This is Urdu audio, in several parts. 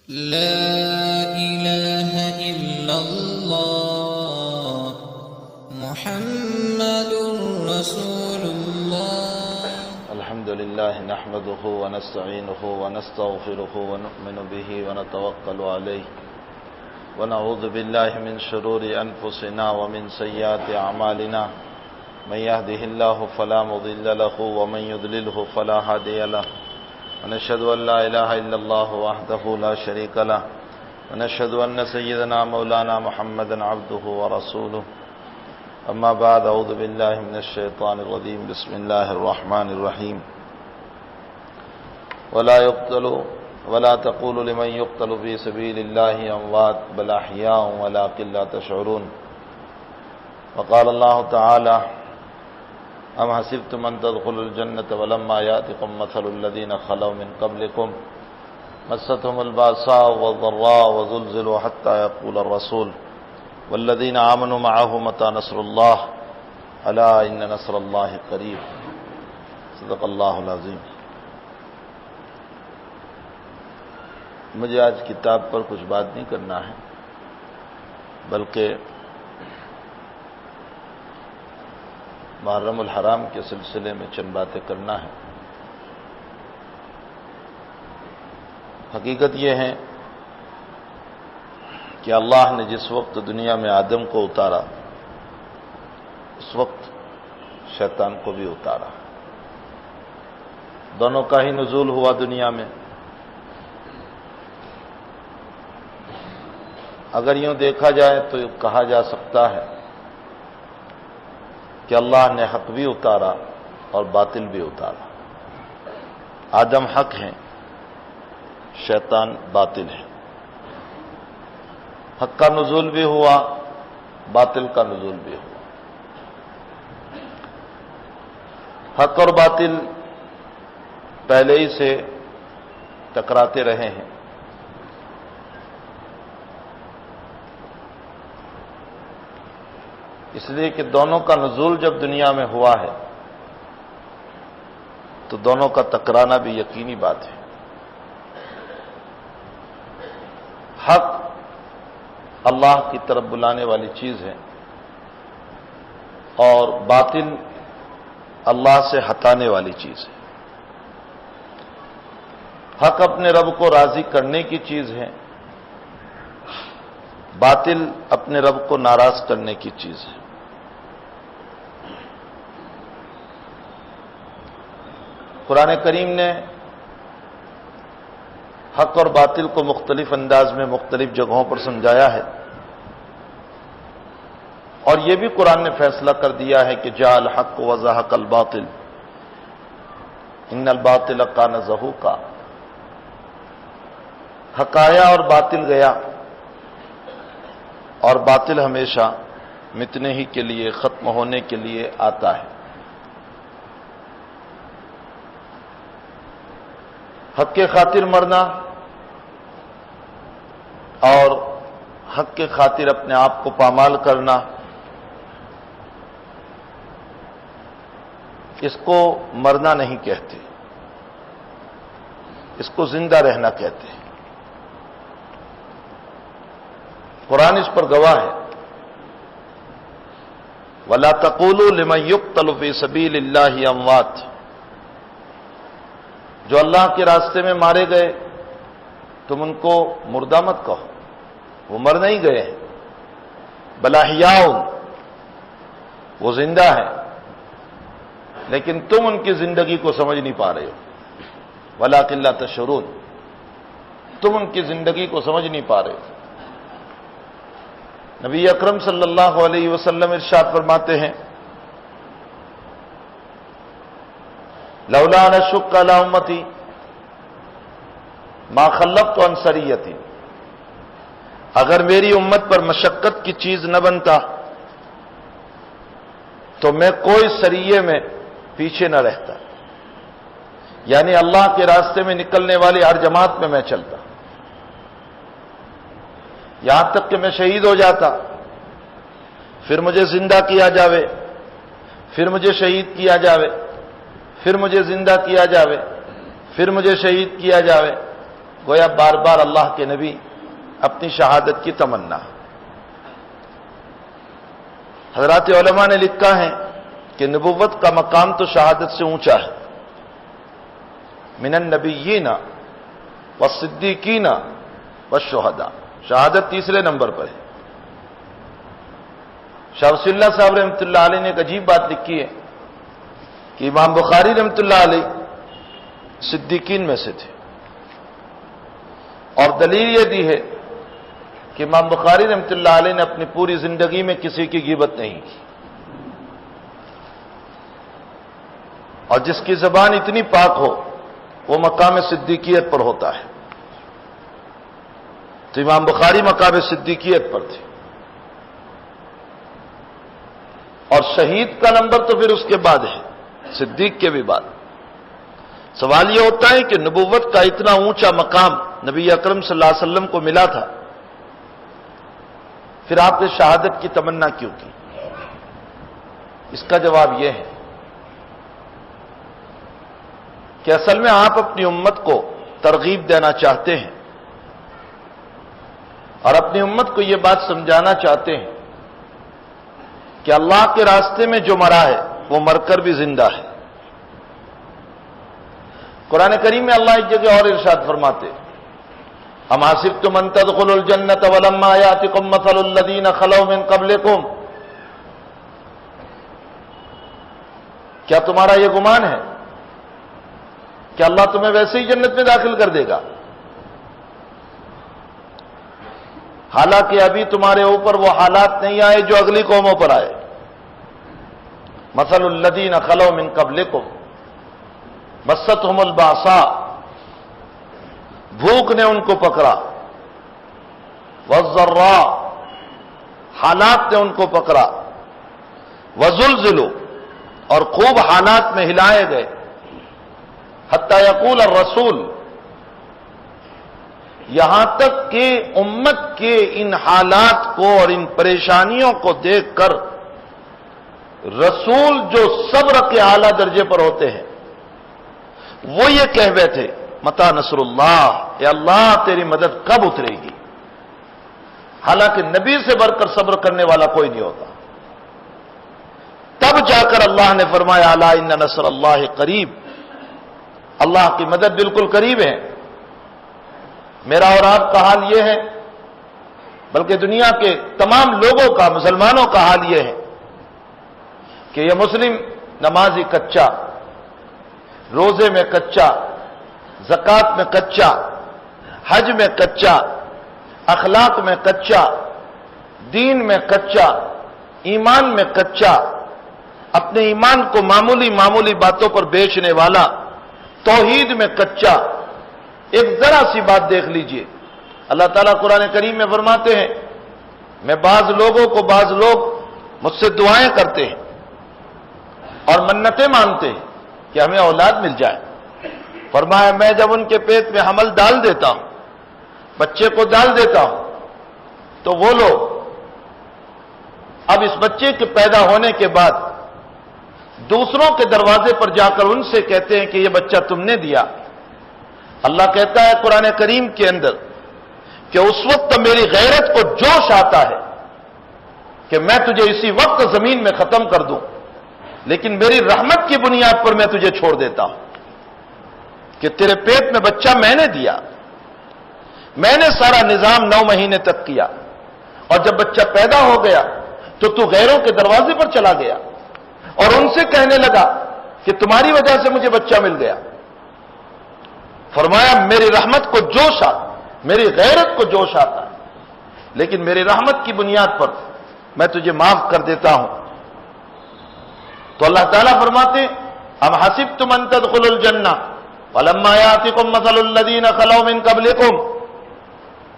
لا إله إلا الله محمد رسول الله. الحمد لله نحمده ونستعينه ونستغفره ونؤمن به ونتوكل عليه ونعوذ بالله من شرور أنفسنا ومن سيئات أعمالنا. من يهده الله فلا مضل له ومن يضلله فلا هادي له. ونشهد أن لا إله إلا الله وحده لا شريك له. ونشهد أن سيدنا مولانا محمدا عبده ورسوله. أما بعد، أعوذ بالله من الشيطان الرجيم. بسم الله الرحمن الرحيم. ولا تقولوا لمن يقتل في سبيل الله أموات بل أحياء ولكن لا تشعرون. وقال الله تعالى: أم حسبتم أن تدخلوا الجنة ولما يأتكم مثل الذين خلوا من قبلكم مستهم البأساء والضراء وزلزلوا حتى يقول الرسول والذين آمنوا معه متى نصر الله ألا إن نصر الله قريب. صدق اللہ العظیم. مجھے آج کتاب پر کچھ بات نہیں کرنا ہے، بلکہ محرم الحرام کے سلسلے میں چند باتیں کرنا ہے. حقیقت یہ ہے کہ اللہ نے جس وقت دنیا میں آدم کو اتارا، اس وقت شیطان کو بھی اتارا. دونوں کا ہی نزول ہوا دنیا میں. اگر یوں دیکھا جائے تو کہا جا سکتا ہے کہ اللہ نے حق بھی اتارا اور باطل بھی اتارا. آدم حق ہیں، شیطان باطل ہے. حق کا نزول بھی ہوا، باطل کا نزول بھی ہوا. حق اور باطل پہلے ہی سے ٹکراتے رہے ہیں. اس لیے کہ دونوں کا نزول جب دنیا میں ہوا ہے تو دونوں کا ٹکرانا بھی یقینی بات ہے. حق اللہ کی طرف بلانے والی چیز ہے اور باطل اللہ سے ہٹانے والی چیز ہے. حق اپنے رب کو راضی کرنے کی چیز ہے، باطل اپنے رب کو ناراض کرنے کی چیز ہے. قرآن کریم نے حق اور باطل کو مختلف انداز میں مختلف جگہوں پر سمجھایا ہے، اور یہ بھی قرآن نے فیصلہ کر دیا ہے کہ جاء الحق وزهق الباطل ان الباطل کان زہوقا. حق آیا اور باطل گیا، اور باطل ہمیشہ مٹنے ہی کے لیے، ختم ہونے کے لیے آتا ہے. حق کے خاطر مرنا اور حق کے خاطر اپنے آپ کو پامال کرنا، اس کو مرنا نہیں کہتے، اس کو زندہ رہنا کہتے ہیں. قرآن اس پر گواہ ہے. وَلَا تَقُولُوا لِمَن يُقْتَلُ فِي سَبِيلِ اللَّهِ أَمْوَاتٌ. جو اللہ کے راستے میں مارے گئے تم ان کو مردہ مت کہو، وہ مر نہیں گئے ہیں. بل احیاء، وہ زندہ ہیں، لیکن تم ان کی زندگی کو سمجھ نہیں پا رہے ہو. ولکن لا تشعرون، تم ان کی زندگی کو سمجھ نہیں پا رہے ہو. نبی اکرم صلی اللہ علیہ وسلم ارشاد فرماتے ہیں: لولا ان اشق علی امتی ما خلقت عن سریتی. اگر میری امت پر مشقت کی چیز نہ بنتا تو میں کوئی سریے میں پیچھے نہ رہتا، یعنی اللہ کے راستے میں نکلنے والی ہر جماعت میں میں چلتا، یہاں تک کہ میں شہید ہو جاتا، پھر مجھے زندہ کیا جاوے، پھر مجھے شہید کیا جاوے، پھر مجھے زندہ کیا جاوے، پھر مجھے شہید کیا جاوے. گویا بار بار اللہ کے نبی اپنی شہادت کی تمنا. حضرات علماء نے لکھا ہے کہ نبوت کا مقام تو شہادت سے اونچا ہے. من النبیین والصدیقین والشہداء، شہادت تیسرے نمبر پر ہے. شاہ ولی اللہ صاحب رحمۃ اللہ علیہ نے ایک عجیب بات لکھی ہے کہ امام بخاری رحمۃ اللہ علیہ صدیقین میں سے تھے، اور دلیل یہ دی ہے کہ امام بخاری رحمۃ اللہ علیہ نے اپنی پوری زندگی میں کسی کی غیبت نہیں کی، اور جس کی زبان اتنی پاک ہو وہ مقام صدیقیت پر ہوتا ہے. تو امام بخاری مقام صدیقیت پر تھے. اور شہید کا نمبر تو پھر اس کے بعد ہے، صدیق کے بھی بعد. سوال یہ ہوتا ہے کہ نبوت کا اتنا اونچا مقام نبی اکرم صلی اللہ علیہ وسلم کو ملا تھا، پھر آپ نے شہادت کی تمنا کیوں کی؟ اس کا جواب یہ ہے کہ اصل میں آپ اپنی امت کو ترغیب دینا چاہتے ہیں اور اپنی امت کو یہ بات سمجھانا چاہتے ہیں کہ اللہ کے راستے میں جو مرا ہے وہ مر کر بھی زندہ ہے. قرآن کریم میں اللہ ایک جگہ اور ارشاد فرماتے ہیں، ام حسبتم ان تدخلوا الجنة ولما يأتكم مثل الذين خلوا من قبلكم، کیا تمہارا یہ گمان ہے کہ اللہ تمہیں ویسے ہی جنت میں داخل کر دے گا، حالانکہ ابھی تمہارے اوپر وہ حالات نہیں آئے جو اگلی قوموں پر آئے. مثل الذین خلوا من قبلکم مستہم الباساء، بھوک نے ان کو پکڑا، والضراء، حالات نے ان کو پکڑا، وزلزلوا، اور خوب حالات میں ہلائے گئے، حتی یقول الرسول، یہاں تک کہ امت کے ان حالات کو اور ان پریشانیوں کو دیکھ کر رسول جو صبر کے اعلیٰ درجے پر ہوتے ہیں وہ یہ کہہ بیٹھے متی نصر اللہ، اے اللہ تیری مدد کب اترے گی. حالانکہ نبی سے بڑھ کر صبر کرنے والا کوئی نہیں ہوتا. تب جا کر اللہ نے فرمایا الا ان نصر اللہ قریب، اللہ کی مدد بالکل قریب ہے. میرا اور آپ کا حال یہ ہے، بلکہ دنیا کے تمام لوگوں کا، مسلمانوں کا حال یہ ہے کہ یہ مسلم نمازی کچا، روزے میں کچا، زکوٰۃ میں کچا، حج میں کچا، اخلاق میں کچا، دین میں کچا، ایمان میں کچا، اپنے ایمان کو معمولی باتوں پر بیچنے والا، توحید میں کچا. ایک ذرا سی بات دیکھ لیجئے، اللہ تعالیٰ قرآن کریم میں فرماتے ہیں میں بعض لوگ مجھ سے دعائیں کرتے ہیں اور منتیں مانگتے ہیں کہ ہمیں اولاد مل جائے. فرمایا میں جب ان کے پیٹ میں حمل ڈال دیتا ہوں، بچے کو ڈال دیتا ہوں، تو وہ لوگ اب اس بچے کے پیدا ہونے کے بعد دوسروں کے دروازے پر جا کر ان سے کہتے ہیں کہ یہ بچہ تم نے دیا. اللہ کہتا ہے قرآن کریم کے اندر کہ اس وقت میری غیرت کو جوش آتا ہے کہ میں تجھے اسی وقت زمین میں ختم کر دوں، لیکن میری رحمت کی بنیاد پر میں تجھے چھوڑ دیتا ہوں کہ تیرے پیٹ میں بچہ میں نے دیا، میں نے سارا نظام 9 مہینے تک کیا، اور جب بچہ پیدا ہو گیا تو تو غیروں کے دروازے پر چلا گیا اور ان سے کہنے لگا کہ تمہاری وجہ سے مجھے بچہ مل گیا. فرمایا میری رحمت کو جوش آتا، میری غیرت کو جوش آتا ہے، لیکن میری رحمت کی بنیاد پر میں تجھے معاف کر دیتا ہوں. تو اللہ تعالیٰ فرماتے ام حسبتم ان تدخلوا الجنہ ولما یاتکم مثل الذین خلوا من قبلکم.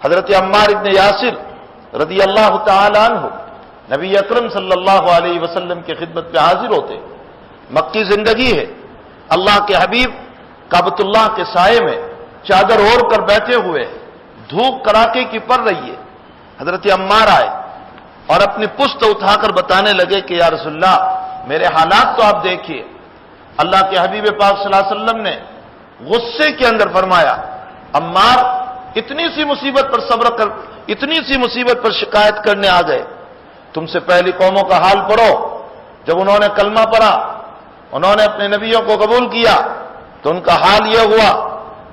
حضرت عمار ابن یاسر رضی اللہ تعالی عنہ نبی اکرم صلی اللہ علیہ وسلم کی خدمت میں حاضر ہوتے. مکی زندگی ہے، اللہ کے حبیب کعبۃ اللہ کے سائے میں چادر اوڑھ کر بیٹھے ہوئے، دھوپ کڑاکے کی پڑ رہی ہے. حضرت عمار آئے اور اپنی پشت اٹھا کر بتانے لگے کہ یا رسول اللہ میرے حالات تو آپ دیکھیے. اللہ کے حبیب پاک صلی اللہ علیہ وسلم نے غصے کے اندر فرمایا عمار اتنی سی مصیبت پر صبر کر، اتنی سی مصیبت پر شکایت کرنے آ گئے۔ تم سے پہلی قوموں کا حال پڑھو، جب انہوں نے کلمہ پڑھا، انہوں نے اپنے نبیوں کو قبول کیا، تو ان کا حال یہ ہوا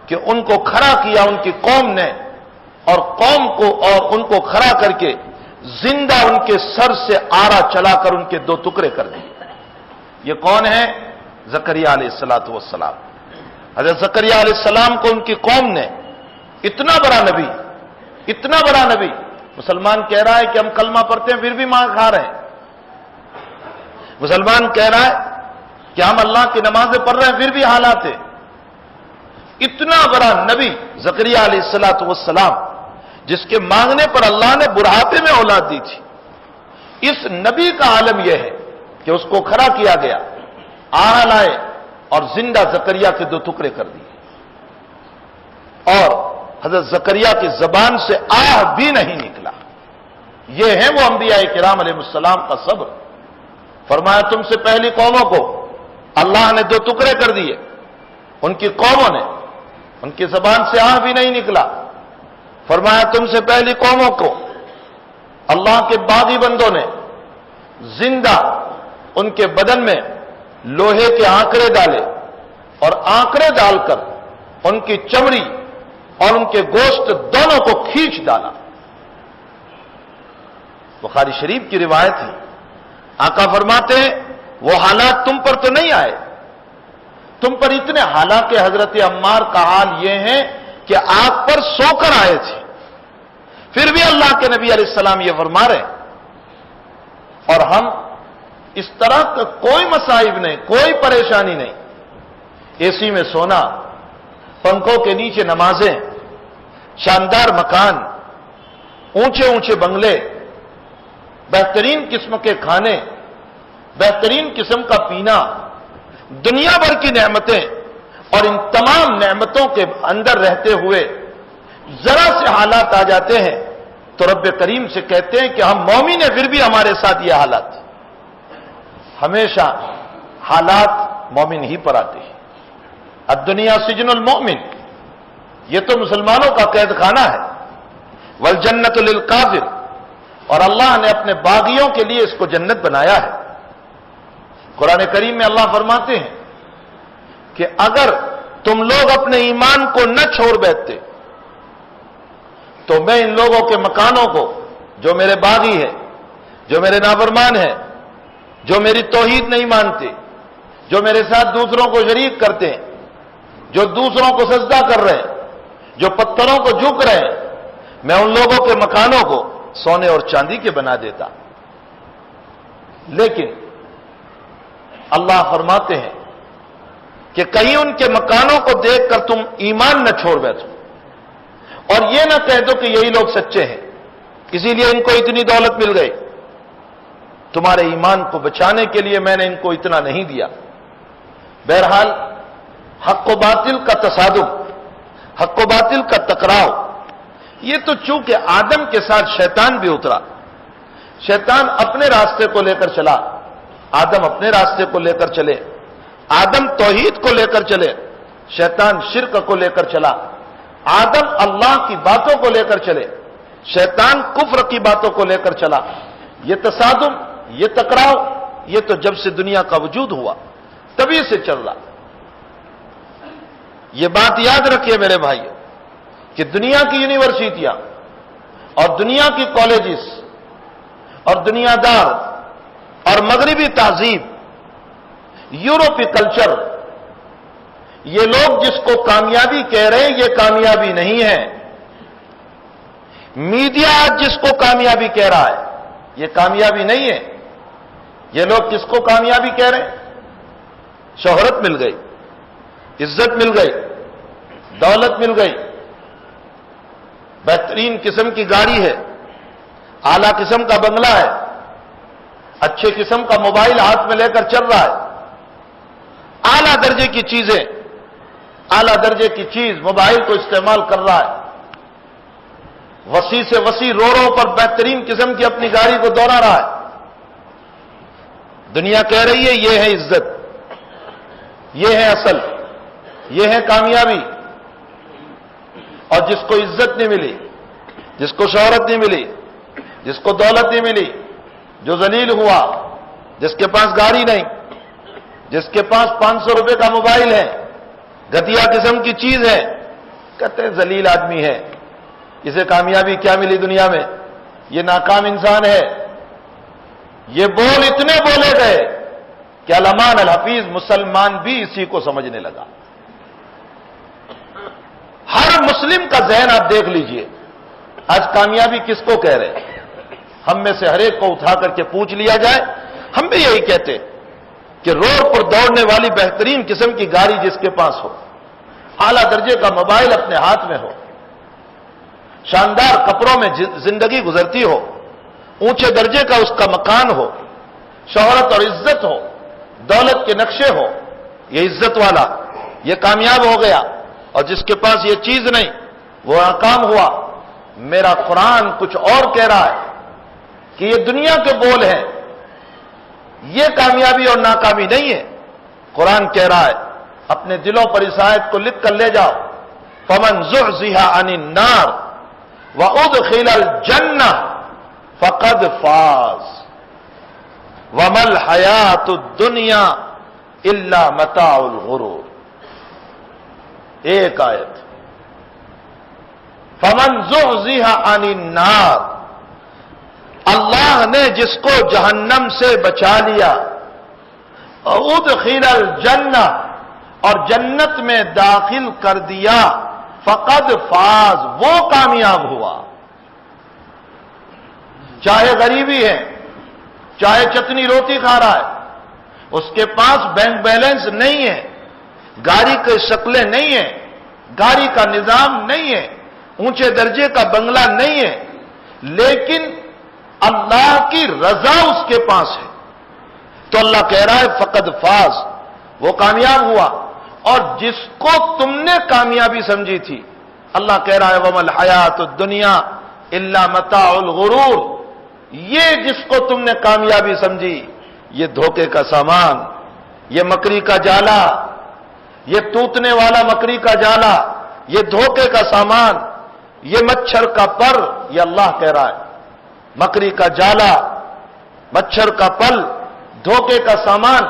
کہ ان کو کھڑا کیا ان کی قوم نے، اور قوم کو اور ان کو کھڑا کر کے زندہ ان کے سر سے آرا چلا کر ان کے دو ٹکڑے کر دیے۔ یہ کون ہے؟ زکریا علیہ السلام۔ حضرت زکریا علیہ السلام کو ان کی قوم نے، اتنا بڑا نبی، مسلمان کہہ رہا ہے کہ ہم کلمہ پڑھتے ہیں پھر بھی ماں کھا رہے ہیں، مسلمان کہہ رہا ہے کہ ہم اللہ کی نمازیں پڑھ رہے ہیں پھر بھی حالات ہے۔ اتنا بڑا نبی زکریا علیہ السلام، جس کے مانگنے پر اللہ نے بڑھاپے میں اولاد دی تھی، اس نبی کا عالم یہ ہے کہ اس کو کھڑا کیا گیا، آرا لائے اور زندہ زکریا کے دو ٹکڑے کر دیے، اور حضرت زکریا کی زبان سے آہ بھی نہیں نکلا۔ یہ ہے وہ انبیاء کرام علیہ السلام کا صبر۔ فرمایا تم سے پہلی قوموں کو اللہ نے دو ٹکڑے کر دیے، ان کی قوموں نے، ان کی زبان سے آہ بھی نہیں نکلا۔ فرمایا تم سے پہلی قوموں کو اللہ کے باغی بندوں نے زندہ ان کے بدن میں لوہے کے آنکڑے ڈالے، اور آنکڑے ڈال کر ان کی چمڑی اور ان کے گوشت دونوں کو کھینچ ڈالا۔ بخاری شریف کی روایت ہے، آقا فرماتے ہیں وہ حالات تم پر تو نہیں آئے، تم پر اتنے، حالانکہ حضرت عمار کا حال یہ ہے کہ آگ پر سو کر آئے تھے، پھر بھی اللہ کے نبی علیہ السلام یہ فرما رہے ہیں۔ اور ہم اس طرح کا کوئی مصائب نہیں، کوئی پریشانی نہیں، اے سی میں سونا، پنکھوں کے نیچے نمازیں، شاندار مکان، اونچے اونچے بنگلے، بہترین قسم کے کھانے، بہترین قسم کا پینا، دنیا بھر کی نعمتیں، اور ان تمام نعمتوں کے اندر رہتے ہوئے ذرا سے حالات آ جاتے ہیں تو رب کریم سے کہتے ہیں کہ ہم مومن ہیں، پھر بھی ہمارے ساتھ یہ حالات۔ ہمیشہ حالات مومن ہی پر آتے ہیں۔ الدنیا سجن المؤمن، یہ تو مسلمانوں کا قید خانہ ہے، والجنت للکافر، اور اللہ نے اپنے باغیوں کے لیے اس کو جنت بنایا ہے۔ قرآن کریم میں اللہ فرماتے ہیں کہ اگر تم لوگ اپنے ایمان کو نہ چھوڑ بیٹھتے تو میں ان لوگوں کے مکانوں کو، جو میرے باغی ہیں، جو میرے نافرمان ہیں، جو میری توحید نہیں مانتے، جو میرے ساتھ دوسروں کو شریک کرتے ہیں، جو دوسروں کو سجدہ کر رہے ہیں، جو پتھروں کو جھک رہے ہیں، میں ان لوگوں کے مکانوں کو سونے اور چاندی کے بنا دیتا۔ لیکن اللہ فرماتے ہیں کہ کہیں ان کے مکانوں کو دیکھ کر تم ایمان نہ چھوڑ بیٹھو، اور یہ نہ کہہ دو کہ یہی لوگ سچے ہیں، اسی لیے ان کو اتنی دولت مل گئی۔ تمہارے ایمان کو بچانے کے لیے میں نے ان کو اتنا نہیں دیا۔ بہرحال حق و باطل کا تصادم، حق و باطل کا ٹکراؤ، یہ تو چونکہ آدم کے ساتھ شیطان بھی اترا، شیطان اپنے راستے کو لے کر چلا، آدم اپنے راستے کو لے کر چلے، آدم توحید کو لے کر چلے، شیطان شرک کو لے کر چلا، آدم اللہ کی باتوں کو لے کر چلے، شیطان کفر کی باتوں کو لے کر چلا۔ یہ تصادم، یہ ٹکراؤ، یہ تو جب سے دنیا کا وجود ہوا تبھی سے چل رہا۔ یہ بات یاد رکھیے میرے بھائیو کہ دنیا کی یونیورسٹیاں اور دنیا کی کالجز اور دنیا دار اور مغربی تہذیب، یورپی کلچر، یہ لوگ جس کو کامیابی کہہ رہے ہیں، یہ کامیابی نہیں ہے۔ میڈیا آج جس کو کامیابی کہہ رہا ہے، یہ کامیابی نہیں ہے۔ یہ لوگ کس کو کامیابی کہہ رہے ہیں؟ شہرت مل گئی، عزت مل گئی، دولت مل گئی، بہترین قسم کی گاڑی ہے، اعلیٰ قسم کا بنگلہ ہے، اچھے قسم کا موبائل ہاتھ میں لے کر چل رہا ہے، اعلیٰ درجے کی چیزیں، اعلیٰ درجے کی چیز موبائل کو استعمال کر رہا ہے، وسیع سے وسیع روڈوں پر بہترین قسم کی اپنی گاڑی کو دوڑا رہا ہے۔ دنیا کہہ رہی ہے یہ ہے عزت، یہ ہے اصل، یہ ہے کامیابی۔ اور جس کو عزت نہیں ملی، جس کو شہرت نہیں ملی، جس کو دولت نہیں ملی، جو ذلیل ہوا، جس کے پاس گاڑی نہیں، جس کے پاس 500 روپے کا موبائل ہے، گھٹیا قسم کی چیز ہے، کہتے ہیں ذلیل آدمی ہے، اسے کامیابی کیا ملی دنیا میں، یہ ناکام انسان ہے۔ یہ بول اتنے بولے گئے کہ علمان الحفیظ مسلمان بھی اسی کو سمجھنے لگا۔ ہر مسلم کا ذہن آپ دیکھ لیجئے، آج کامیابی کس کو کہہ رہے ہیں؟ ہم میں سے ہر ایک کو اٹھا کر کے پوچھ لیا جائے، ہم بھی یہی کہتے کہ روڈ پر دوڑنے والی بہترین قسم کی گاڑی جس کے پاس ہو، اعلیٰ درجے کا موبائل اپنے ہاتھ میں ہو، شاندار کپڑوں میں زندگی گزرتی ہو، اونچے درجے کا اس کا مکان ہو، شہرت اور عزت ہو، دولت کے نقشے ہو، یہ عزت والا، یہ کامیاب ہو گیا، اور جس کے پاس یہ چیز نہیں وہ ناکام ہوا۔ میرا قرآن کچھ اور کہہ رہا ہے کہ یہ دنیا کے بول ہیں، یہ کامیابی اور ناکامی نہیں ہے۔ قرآن کہہ رہا ہے، اپنے دلوں پر اس آیت کو لکھ کر لے جاؤ، فَمَنْ زُحْزِحَ عَنِ النَّارِ وَأُدْخِلَ الْجَنَّةَ فَقَدْ فَازَ وَمَا الْحَيَاةُ الدُّنْيَا إِلَّا مَتَاعُ الْغُرُورِ۔ ایک آیت، فَمَنْ زُحْزِحَ عَنِ النَّارِ، اللہ نے جس کو جہنم سے بچا لیا، وَأُدْخِلَ الْجَنَّةَ، اور جنت میں داخل کر دیا، فقد فاز، وہ کامیاب ہوا۔ چاہے غریبی ہے، چاہے چٹنی روٹی کھا رہا ہے، اس کے پاس بینک بیلنس نہیں ہے، گاڑی کی شکلیں نہیں ہیں، گاڑی کا نظام نہیں ہے، اونچے درجے کا بنگلہ نہیں ہے، لیکن اللہ کی رضا اس کے پاس ہے، تو اللہ کہہ رہا ہے فقد فاز، وہ کامیاب ہوا۔ اور جس کو تم نے کامیابی سمجھی تھی، اللہ کہہ رہا ہے وَمَا الْحَيَاةُ الدُّنْيَا إِلَّا مَتَاعُ الْغُرُورِ، یہ جس کو تم نے کامیابی سمجھی، یہ دھوکے کا سامان، یہ مکری کا جالا، یہ ٹوٹنے والا مکری کا جالا، یہ دھوکے کا سامان، یہ مچھر کا پر، یہ اللہ کہہ رہا ہے مکری کا جالا، مچھر کا پل، دھوکے کا سامان۔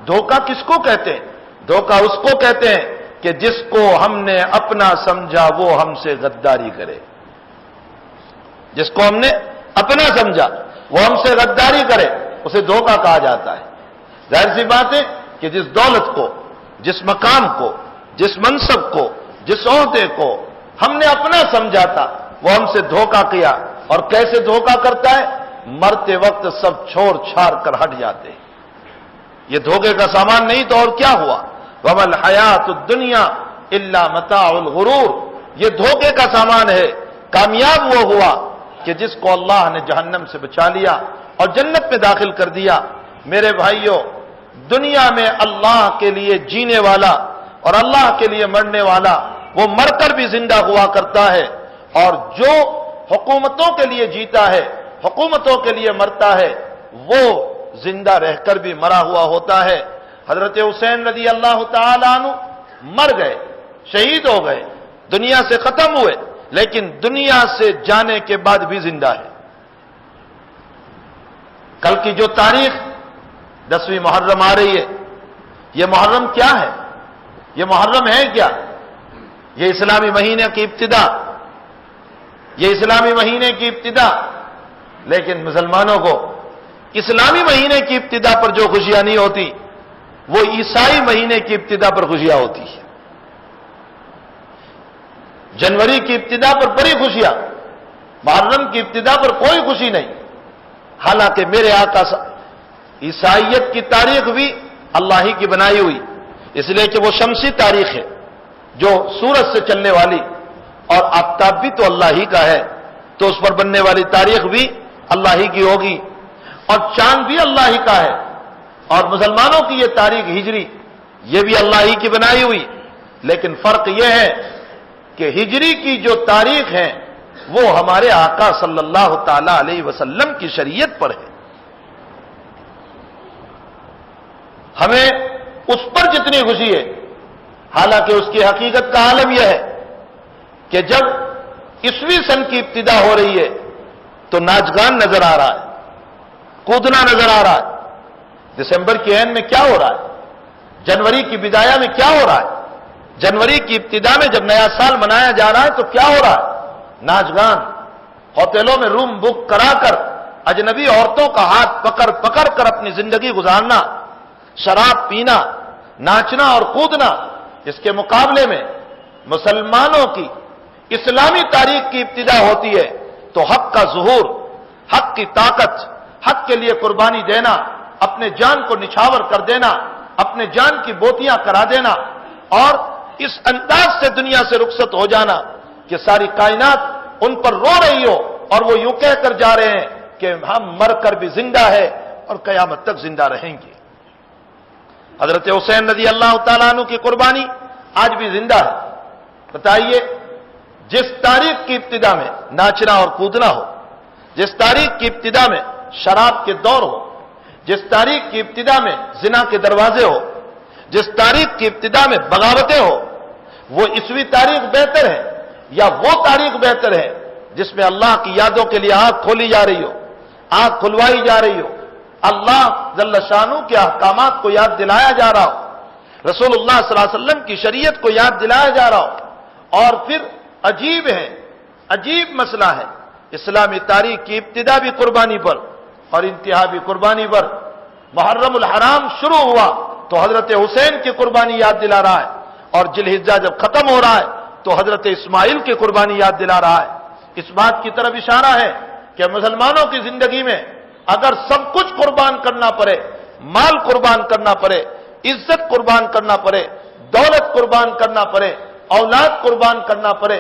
دھوکہ کس کو کہتے ہیں؟ دھوکہ اس کو کہتے ہیں کہ جس کو ہم نے اپنا سمجھا وہ ہم سے غداری کرے، جس کو ہم نے اپنا سمجھا وہ ہم سے غداری کرے، اسے دھوکہ کہا جاتا ہے۔ ظاہر سی بات ہے کہ جس دولت کو، جس مقام کو، جس منصب کو، جس عہدے کو ہم نے اپنا سمجھا تھا وہ ہم سے دھوکہ کیا، اور کیسے دھوکہ کرتا ہے؟ مرتے وقت سب چھوڑ چھاڑ کر ہٹ جاتے ہیں۔ یہ دھوکے کا سامان نہیں تو اور کیا ہوا؟ وَمَا الْحَيَاةُ الدُّنْيَا إِلَّا مَتَاعُ الْغُرُورِ، یہ دھوکے کا سامان ہے۔ کامیاب وہ ہوا کہ جس کو اللہ نے جہنم سے بچا لیا اور جنت میں داخل کر دیا۔ میرے بھائیوں، دنیا میں اللہ کے لیے جینے والا اور اللہ کے لیے مرنے والا وہ مر کر بھی زندہ ہوا کرتا ہے، اور جو حکومتوں کے لیے جیتا ہے، حکومتوں کے لیے مرتا ہے، وہ زندہ رہ کر بھی مرا ہوا ہوتا ہے۔ حضرت حسین رضی اللہ تعالیٰ عنہ مر گئے، شہید ہو گئے، دنیا سے ختم ہوئے، لیکن دنیا سے جانے کے بعد بھی زندہ ہے۔ کل کی جو تاریخ 10ویں محرم آ رہی ہے، یہ محرم کیا ہے؟ یہ محرم ہے کیا؟ یہ اسلامی مہینے کی ابتدا، یہ اسلامی مہینے کی ابتدا، لیکن مسلمانوں کو اسلامی مہینے کی ابتدا پر جو خوشیاں نہیں ہوتی وہ عیسائی مہینے کی ابتدا پر خوشیاں ہوتی ہیں۔ جنوری کی ابتدا پر بڑی خوشیاں، محرم کی ابتدا پر کوئی خوشی نہیں۔ حالانکہ میرے آقا عیسائیت کی تاریخ بھی اللہ ہی کی بنائی ہوئی، اس لیے کہ وہ شمسی تاریخ ہے جو سورج سے چلنے والی، اور آفتاب بھی تو اللہ ہی کا ہے، تو اس پر بننے والی تاریخ بھی اللہ ہی کی ہوگی، اور چاند بھی اللہ ہی کا ہے، اور مسلمانوں کی یہ تاریخ ہجری یہ بھی اللہ ہی کی بنائی ہوئی۔ لیکن فرق یہ ہے کہ ہجری کی جو تاریخ ہے وہ ہمارے آقا صلی اللہ تعالی علیہ وسلم کی شریعت پر ہے۔ ہمیں اس پر جتنی خوشی ہے، حالانکہ اس کی حقیقت کا عالم یہ ہے کہ جب 20ویں سن کی ابتدا ہو رہی ہے تو ناچ گان نظر آ رہا ہے، کودنا نظر آ رہا ہے۔ دسمبر کے عین میں کیا ہو رہا ہے؟ جنوری کی بدایا میں کیا ہو رہا ہے؟ جنوری کی ابتدا میں جب نیا سال منایا جا رہا ہے تو کیا ہو رہا ہے؟ ناچ گان، ہوٹلوں میں روم بک کرا کر اجنبی عورتوں کا ہاتھ پکڑ پکڑ کر اپنی زندگی گزارنا، شراب پینا، ناچنا اور کودنا۔ اس کے مقابلے میں مسلمانوں کی اسلامی تاریخ کی ابتدا ہوتی ہے تو حق کا ظہور، حق کی طاقت، حق کے لیے قربانی دینا، اپنے جان کو نچھاور کر دینا، اپنے جان کی بوتیاں کرا دینا اور اس انداز سے دنیا سے رخصت ہو جانا کہ ساری کائنات ان پر رو رہی ہو اور وہ یوں کہہ کر جا رہے ہیں کہ ہم مر کر بھی زندہ ہے اور قیامت تک زندہ رہیں گے۔ حضرت حسین رضی اللہ تعالیٰ عنہ کی قربانی آج بھی زندہ ہے۔ بتائیے، جس تاریخ کی ابتدا میں ناچنا اور کودنا ہو، جس تاریخ کی ابتدا میں شراب کے دور ہو، جس تاریخ کی ابتدا میں زنا کے دروازے ہو، جس تاریخ کی ابتدا میں بغاوتیں ہو، وہ 20ویں تاریخ بہتر ہے یا وہ تاریخ بہتر ہے جس میں اللہ کی یادوں کے لیے آنکھ کھولی جا رہی ہو، آنکھ کھلوائی جا رہی ہو، اللہ جل شانہ کے احکامات کو یاد دلایا جا رہا ہو، رسول اللہ صلی اللہ علیہ وسلم کی شریعت کو یاد دلایا جا رہا ہو؟ اور پھر عجیب مسئلہ ہے، اسلامی تاریخ کی ابتدا بھی قربانی پر اور انتہا بھی قربانی پر۔ محرم الحرام شروع ہوا تو حضرت حسین کی قربانی یاد دلا رہا ہے، اور ذی الحجہ جب ختم ہو رہا ہے تو حضرت اسماعیل کی قربانی یاد دلا رہا ہے۔ اس بات کی طرف اشارہ ہے کہ مسلمانوں کی زندگی میں اگر سب کچھ قربان کرنا پڑے، مال قربان کرنا پڑے، عزت قربان کرنا پڑے، دولت قربان کرنا پڑے، اولاد قربان کرنا پڑے،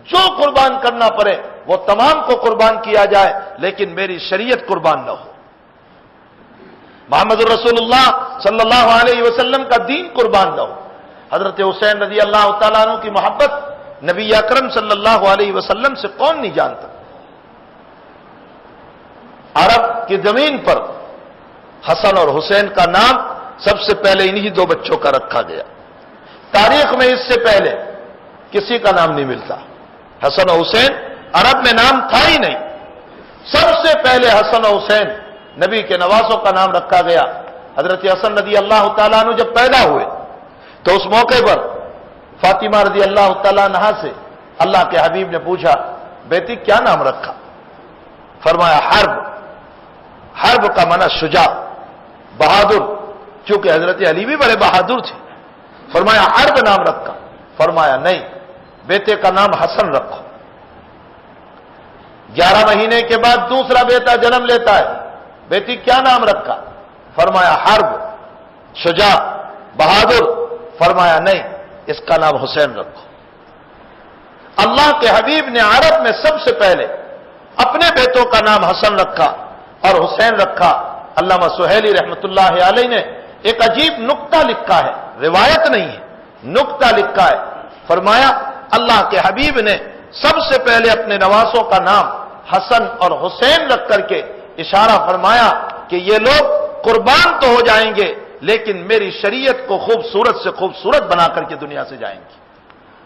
جو قربان کرنا پڑے وہ تمام کو قربان کیا جائے، لیکن میری شریعت قربان نہ ہو، محمد الرسول اللہ صلی اللہ علیہ وسلم کا دین قربان نہ ہو۔ حضرت حسین رضی اللہ تعالیٰ عنہ کی محبت نبی اکرم صلی اللہ علیہ وسلم سے کون نہیں جانتا؟ عرب کی زمین پر حسن اور حسین کا نام سب سے پہلے انہی دو بچوں کا رکھا گیا۔ تاریخ میں اس سے پہلے کسی کا نام نہیں ملتا۔ حسن و حسین عرب میں نام تھا ہی نہیں، سب سے پہلے حسن و حسین نبی کے نواسوں کا نام رکھا گیا۔ حضرت حسن رضی اللہ تعالیٰ عنہ جب پیدا ہوئے تو اس موقع پر فاطمہ رضی اللہ تعالیٰ عنہا سے اللہ کے حبیب نے پوچھا، بیٹی کیا نام رکھا؟ فرمایا حرب۔ حرب کا معنی شجاع، بہادر، چونکہ حضرت علی بھی بڑے بہادر تھے۔ فرمایا حرب نام رکھا؟ فرمایا نہیں، بیٹے کا نام حسن رکھو۔ 11 مہینے کے بعد دوسرا بیٹا جنم لیتا ہے، بیٹی کیا نام رکھا؟ فرمایا حرب، شجاع، بہادر۔ فرمایا نہیں، اس کا نام حسین رکھو۔ اللہ کے حبیب نے عرب میں سب سے پہلے اپنے بیٹوں کا نام حسن رکھا اور حسین رکھا۔ علامہ سہیلی رحمۃ اللہ علیہ نے ایک عجیب نکتہ لکھا ہے، روایت نہیں ہے، نکتہ لکھا ہے۔ فرمایا اللہ کے حبیب نے سب سے پہلے اپنے نواسوں کا نام حسن اور حسین رکھ کر کے اشارہ فرمایا کہ یہ لوگ قربان تو ہو جائیں گے لیکن میری شریعت کو خوبصورت سے خوبصورت بنا کر کے دنیا سے جائیں گے،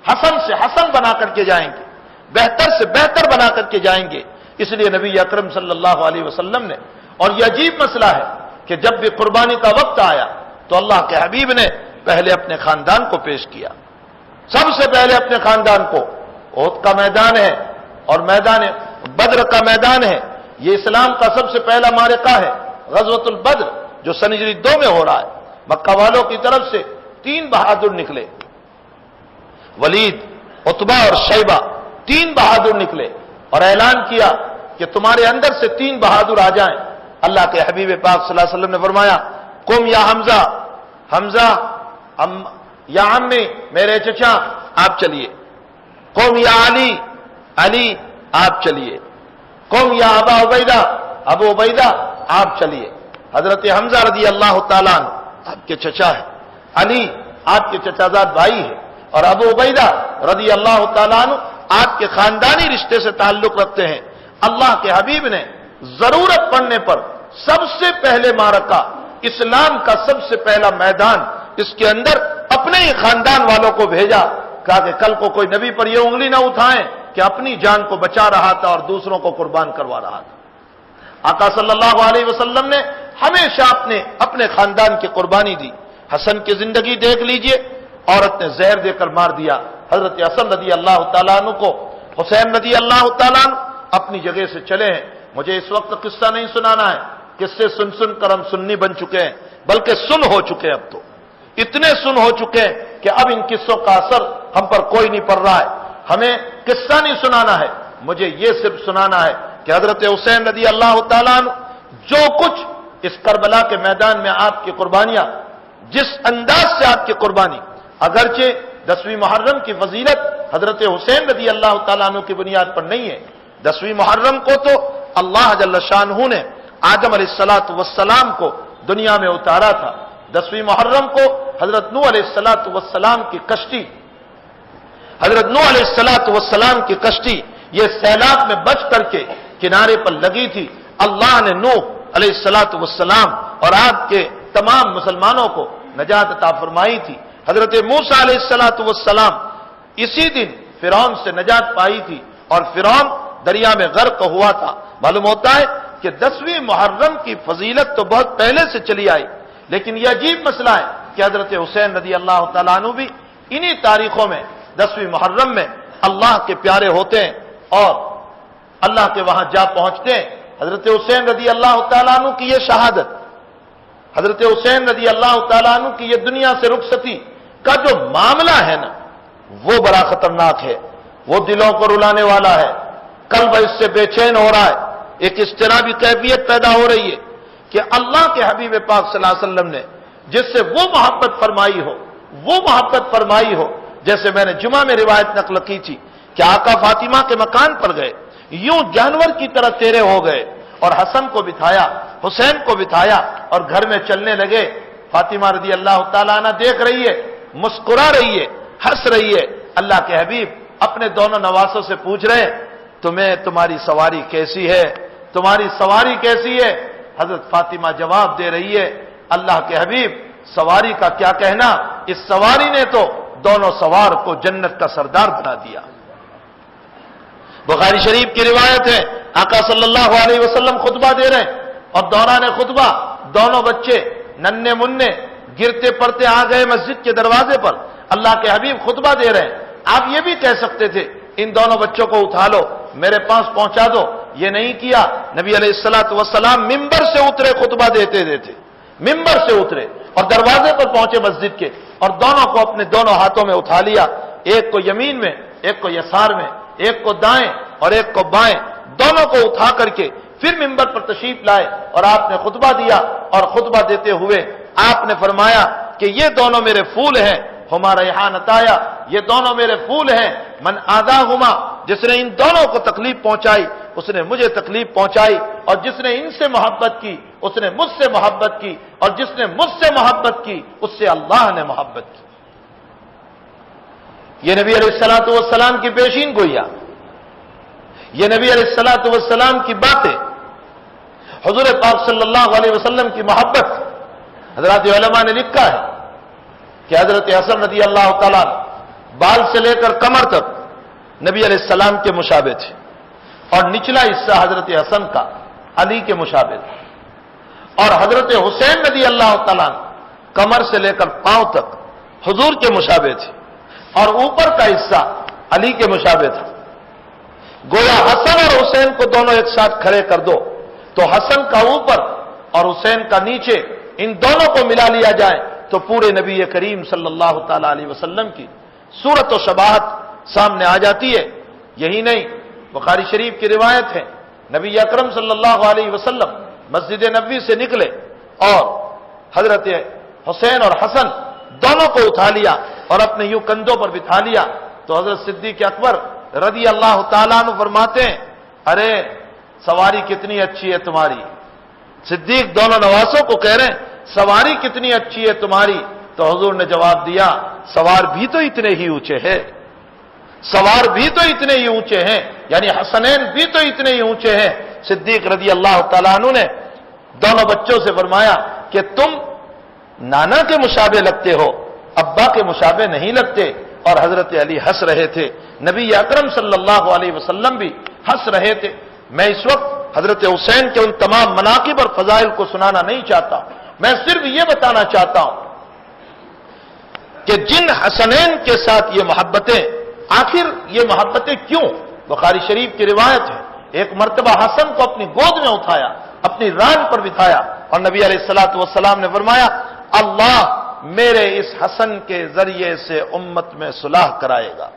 حسن سے حسن بنا کر کے جائیں گے، بہتر سے بہتر بنا کر کے جائیں گے۔ اس لیے نبی اکرم صلی اللہ علیہ وسلم نے، اور یہ عجیب مسئلہ ہے کہ جب بھی قربانی کا وقت آیا تو اللہ کے حبیب نے پہلے اپنے خاندان کو پیش کیا، سب سے پہلے اپنے خاندان کو۔ احد کا میدان ہے اور میدان بدر کا میدان ہے، یہ اسلام کا سب سے پہلا معرکہ ہے، غزوۃ البدر، جو سن ہجری 2 میں ہو رہا ہے۔ مکہ والوں کی طرف سے 3 بہادر نکلے، ولید، عتبہ اور شیبہ، 3 بہادر نکلے اور اعلان کیا کہ تمہارے اندر سے 3 بہادر آ جائیں۔ اللہ کے حبیب پاک صلی اللہ علیہ وسلم نے فرمایا، قم یا حمزہ، حمزہ یا عمی، میرے چچا آپ چلیے۔ قم یا علی، علی آپ چلیے۔ قم یا ابا عبیدہ، ابو عبیدہ آپ چلیے۔ حضرت حمزہ رضی اللہ تعالیٰ عنہ آپ کے چچا ہے، علی آپ کے چچا زاد بھائی ہے، اور ابو عبیدہ رضی اللہ تعالیٰ عنہ آپ کے خاندانی رشتے سے تعلق رکھتے ہیں۔ اللہ کے حبیب نے ضرورت پڑنے پر سب سے پہلے معرکہ، اسلام کا سب سے پہلا میدان، اس کے اندر اپنے ہی خاندان والوں کو بھیجا۔ کہا کہ کل کو کوئی نبی پر یہ انگلی نہ اٹھائیں کہ اپنی جان کو بچا رہا تھا اور دوسروں کو قربان کروا رہا تھا۔ آقا صلی اللہ علیہ وسلم نے ہمیشہ اپنے خاندان کی قربانی دی۔ حسن کی زندگی دیکھ لیجئے، عورت نے زہر دے کر مار دیا حضرت حسن رضی اللہ تعالیٰ عنہ کو۔ حسین رضی اللہ تعالیٰ عنہ اپنی جگہ سے چلے ہیں۔ مجھے اس وقت قصہ نہیں سنانا ہے، قصے سن سن کر ہم سنی بن چکے ہیں، بلکہ سن ہو چکے ہیں، اب تو اتنے سن ہو چکے ہیں کہ اب ان قصوں کا اثر ہم پر کوئی نہیں پڑ رہا ہے۔ ہمیں قصہ نہیں سنانا ہے، مجھے یہ صرف سنانا ہے کہ حضرت حسین رضی اللہ تعالیٰ عنہ جو کچھ اس کربلا کے میدان میں آپ کی قربانیاں، جس انداز سے آپ کی قربانی، اگرچہ 10ویں محرم کی فضیلت حضرت حسین رضی اللہ تعالیٰ عنہ کی بنیاد پر نہیں ہے۔ 10ویں محرم کو تو اللہ جل شانہ نے آدم علیہ السلام کو دنیا میں اتارا تھا۔ 10ویں محرم کو حضرت نوح علیہ السلام کی کشتی، حضرت نوح علیہ السلام کی کشتی یہ سیلاب میں بچ کر کے کنارے پر لگی تھی۔ اللہ نے نوح علیہ السلام اور آپ کے تمام مسلمانوں کو نجات عطا فرمائی تھی۔ حضرت موسیٰ علیہ السلام اسی دن فرعون سے نجات پائی تھی اور فرعون دریا میں غرق ہوا تھا۔ معلوم ہوتا ہے کہ 10ویں محرم کی فضیلت تو بہت پہلے سے چلی آئی، لیکن یہ عجیب مسئلہ ہے کہ حضرت حسین رضی اللہ تعالیٰ عنہ بھی انہی تاریخوں میں 10ویں محرم میں اللہ کے پیارے ہوتے ہیں اور اللہ کے وہاں جا پہنچتے ہیں۔ حضرت حسین رضی اللہ تعالیٰ عنہ کی یہ شہادت، حضرت حسین رضی اللہ تعالیٰ عنہ کی یہ دنیا سے رخصتی کا جو معاملہ ہے نا، وہ بڑا خطرناک ہے، وہ دلوں کو رلانے والا ہے، قلب اس سے بے چین ہو رہا ہے، ایک اضطرابی کیفیت پیدا ہو رہی ہے کہ اللہ کے حبیب پاک صلی اللہ علیہ وسلم نے جس سے وہ محبت فرمائی ہو، جیسے میں نے جمعہ میں روایت نقل کی تھی کہ آقا فاطمہ کے مکان پر گئے، یوں جانور کی طرح تیرے ہو گئے اور حسن کو بٹھایا، حسین کو بٹھایا اور گھر میں چلنے لگے۔ فاطمہ رضی اللہ تعالیٰ عنہ دیکھ رہی ہے، مسکرا رہی ہے، ہنس رہی ہے۔ اللہ کے حبیب اپنے دونوں نواسوں سے پوچھ رہے ہیں، تمہاری سواری کیسی ہے؟ تمہاری سواری کیسی ہے؟ حضرت فاطمہ جواب دے رہی ہے، اللہ کے حبیب سواری کا کیا کہنا، اس سواری نے تو دونوں سوار کو جنت کا سردار بنا دیا۔ بخاری شریف کی روایت ہے، آقا صلی اللہ علیہ وسلم خطبہ دے رہے ہیں اور دوران خطبہ دونوں بچے ننھے مننے گرتے پڑتے آ گئے مسجد کے دروازے پر۔ اللہ کے حبیب خطبہ دے رہے ہیں، آپ یہ بھی کہہ سکتے تھے ان دونوں بچوں کو اٹھا لو، میرے پاس پہنچا دو، یہ نہیں کیا۔ نبی علیہ السلام ممبر سے اترے، خطبہ دیتے ممبر سے اترے اور دروازے پر پہنچے مسجد کے اور دونوں کو اپنے دونوں ہاتھوں میں اٹھا لیا، ایک کو یمین میں، ایک کو یسار میں، ایک کو دائیں اور ایک کو بائیں، دونوں کو اٹھا کر کے پھر ممبر پر تشریف لائے اور آپ نے خطبہ دیا اور خطبہ دیتے ہوئے آپ نے فرمایا کہ یہ دونوں میرے پھول ہیں، ہمارا یہاں نتایا، یہ دونوں میرے پھول ہیں، من آذاہما، جس نے ان دونوں کو تکلیف پہنچائی اس نے مجھے تکلیف پہنچائی، اور جس نے ان سے محبت کی اس نے مجھ سے محبت کی، اور جس نے مجھ سے محبت کی اس سے اللہ نے محبت کی۔ یہ نبی علیہ السلام کی پیشین گویا، یہ نبی علیہ السلام کی باتیں، حضور پاک صلی اللہ علیہ وسلم کی محبت۔ حضرات علماء نے لکھا ہے کہ حضرت حسن رضی اللہ تعالیٰ بال سے لے کر کمر تک نبی علیہ السلام کے مشابہ تھے، اور نچلا حصہ حضرت حسن کا علی کے مشابہ تھا، اور حضرت حسین رضی اللہ تعالیٰ کمر سے لے کر پاؤں تک حضور کے مشابہ تھے، اور اوپر کا حصہ علی کے مشابہ تھا۔ گویا حسن اور حسین کو دونوں ایک ساتھ کھڑے کر دو تو حسن کا اوپر اور حسین کا نیچے، ان دونوں کو ملا لیا جائے تو پورے نبی کریم صلی اللہ تعالی علیہ وسلم کی صورت و شباہت سامنے آ جاتی ہے۔ یہی نہیں، بخاری شریف کی روایت ہے، نبی اکرم صلی اللہ علیہ وسلم مسجد نبوی سے نکلے اور حضرت حسین اور حسن دونوں کو اٹھا لیا اور اپنے یوں کندھوں پر بٹھا لیا تو حضرت صدیق اکبر رضی اللہ تعالیٰ عنہ فرماتے ہیں، ارے سواری کتنی اچھی ہے تمہاری۔ صدیق دونوں نواسوں کو کہہ رہے ہیں سواری کتنی اچھی ہے تمہاری، تو حضور نے جواب دیا سوار بھی تو اتنے ہی اونچے ہیں، سوار بھی تو اتنے ہی اونچے ہیں، یعنی حسنین بھی تو اتنے ہی اونچے ہیں۔ صدیق رضی اللہ تعالیٰ عنہ نے دونوں بچوں سے فرمایا کہ تم نانا کے مشابہ لگتے ہو، ابا کے مشابہ نہیں لگتے، اور حضرت علی ہنس رہے تھے، نبی اکرم صلی اللہ علیہ وسلم بھی ہنس رہے تھے۔ میں اس وقت حضرت حسین کے ان تمام مناقب اور فضائل کو سنانا نہیں چاہتا، میں صرف یہ بتانا چاہتا ہوں کہ جن حسنین کے ساتھ یہ محبتیں، آخر یہ محبتیں کیوں؟ بخاری شریف کی روایت ہے، ایک مرتبہ حسن کو اپنی گود میں اٹھایا، اپنی ران پر بٹھایا، اور نبی علیہ الصلوۃ والسلام نے فرمایا اللہ میرے اس حسن کے ذریعے سے امت میں صلح کرائے گا،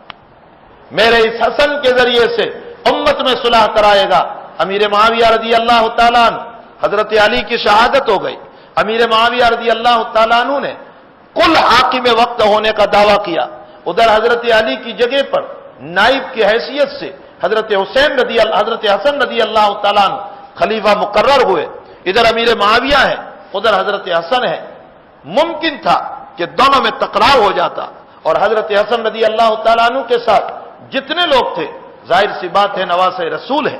میرے اس حسن کے ذریعے سے امت میں صلح کرائے گا۔ امیر معاویہ رضی اللہ تعالیٰ عنہ، حضرت علی کی شہادت ہو گئی، امیر معاویہ رضی اللہ تعالیٰ عنہ نے کل حاکم وقت ہونے کا دعویٰ کیا، ادھر حضرت علی کی جگہ پر نائب کی حیثیت سے حضرت حسن رضی اللہ تعالیٰ عنہ خلیفہ مقرر ہوئے، ادھر امیر معاویہ ہے، ادھر حضرت حسن ہے۔ ممکن تھا کہ دونوں میں تکرار ہو جاتا، اور حضرت حسن رضی اللہ تعالیٰ عنہ کے ساتھ جتنے لوگ تھے، ظاہر سی بات ہے نواسۂ رسول ہے،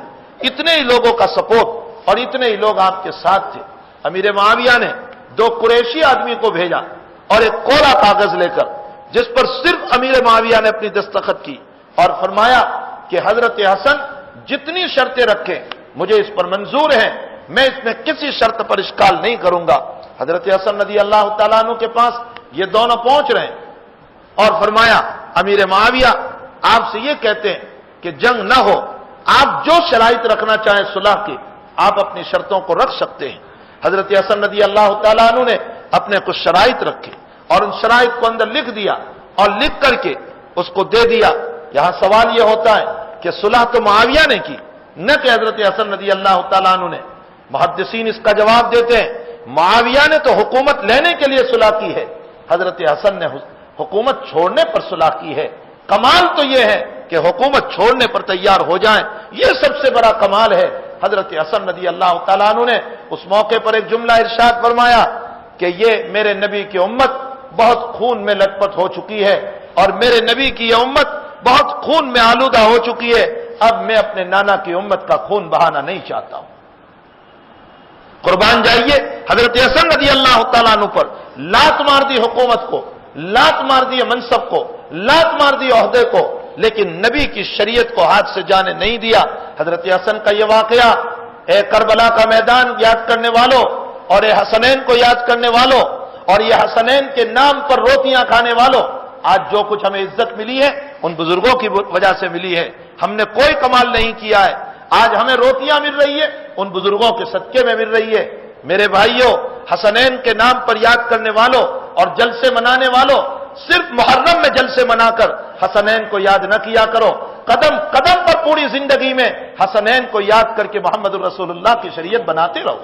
اتنے ہی لوگوں کا سپورٹ اور اتنے ہی لوگ آپ کے ساتھ تھے۔ امیر معاویہ نے 2 قریشی آدمی کو بھیجا اور ایک کوڑا کاغذ لے کر، جس پر صرف امیر معاویہ نے اپنی دستخط کی، اور فرمایا کہ حضرت حسن جتنی شرطیں رکھیں مجھے اس پر منظور ہیں، میں اس میں کسی شرط پر اشکال نہیں کروں گا۔ حضرت حسن رضی اللہ تعالیٰ عنہ کے پاس یہ دونوں پہنچ رہے ہیں، اور فرمایا امیر معاویہ آپ سے یہ کہتے ہیں کہ جنگ نہ ہو، آپ جو شرائط رکھنا چاہیں صلح کی، آپ اپنی شرطوں کو رکھ سکتے ہیں۔ حضرت حسن رضی اللہ تعالیٰ عنہ نے اپنے کچھ شرائط رکھے اور ان شرائط کو اندر لکھ دیا اور لکھ کر کے اس کو دے دیا۔ یہاں سوال یہ ہوتا ہے کہ صلح تو معاویہ نے کی، نہ کہ حضرت حسن رضی اللہ تعالیٰ عنہ نے۔ محدثین اس کا جواب دیتے ہیں معاویہ نے تو حکومت لینے کے لیے صلح کی ہے، حضرت حسن نے حکومت چھوڑنے پر صلح کی ہے۔ کمال تو یہ ہے کہ حکومت چھوڑنے پر تیار ہو جائیں، یہ سب سے بڑا کمال ہے۔ حضرت حسن رضی اللہ تعالیٰ عنہ نے اس موقع پر ایک جملہ ارشاد فرمایا کہ یہ میرے نبی کی امت بہت خون میں لت پت ہو چکی ہے، اور میرے نبی کی یہ امت بہت خون میں آلودہ ہو چکی ہے، اب میں اپنے نانا کی امت کا خون بہانا نہیں چاہتا ہوں۔ قربان جائیے، حضرت حسن رضی اللہ تعالیٰ عنہ پر لات مار دی حکومت کو، لات مار دی منصب کو، لات مار دی عہدے کو، لیکن نبی کی شریعت کو ہاتھ سے جانے نہیں دیا۔ حضرت حسن کا یہ واقعہ، اے کربلا کا میدان یاد کرنے والوں، اور اے حسنین کو یاد کرنے والوں، اور یہ حسنین کے نام پر روٹیاں کھانے والوں، آج جو کچھ ہمیں عزت ملی ہے ان بزرگوں کی وجہ سے ملی ہے، ہم نے کوئی کمال نہیں کیا ہے۔ آج ہمیں روٹیاں مل رہی ہے ان بزرگوں کے صدقے میں مل رہی ہے۔ میرے بھائیوں، حسنین کے نام پر یاد کرنے والوں اور جلسے منانے والوں، صرف محرم میں جلسے منا کر حسنین کو یاد نہ کیا کرو، قدم قدم پر پوری زندگی میں حسنین کو یاد کر کے محمد الرسول اللہ کی شریعت بناتے رہو۔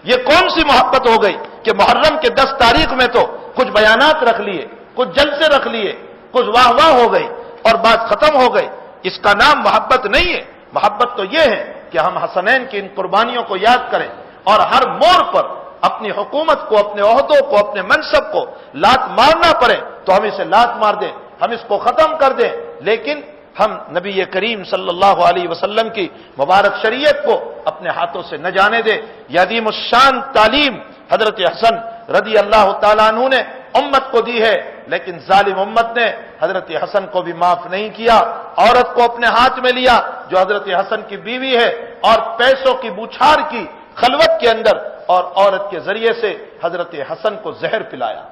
یہ کون سی محبت ہو گئی کہ محرم کے 10 تاریخ میں تو کچھ بیانات رکھ لیے، کچھ جلسے رکھ لیے، کچھ واہ واہ ہو گئی اور بات ختم ہو گئی۔ اس کا نام محبت نہیں ہے۔ محبت تو یہ ہے کہ ہم حسنین کی ان قربانیوں کو یاد کریں، اور ہر موڑ پر اپنی حکومت کو، اپنے عہدوں کو، اپنے منصب کو لات مارنا پڑے تو ہم اسے لات مار دیں، ہم اس کو ختم کر دیں، لیکن ہم نبی کریم صلی اللہ علیہ وسلم کی مبارک شریعت کو اپنے ہاتھوں سے نہ جانے دے۔ یہ عظیم الشان تعلیم حضرت حسن رضی اللہ تعالیٰ عنہ نے امت کو دی ہے، لیکن ظالم امت نے حضرت حسن کو بھی معاف نہیں کیا، عورت کو اپنے ہاتھ میں لیا جو حضرت حسن کی بیوی ہے، اور پیسوں کی بوچھار کی خلوت کے اندر، اور عورت کے ذریعے سے حضرت حسن کو زہر پلایا،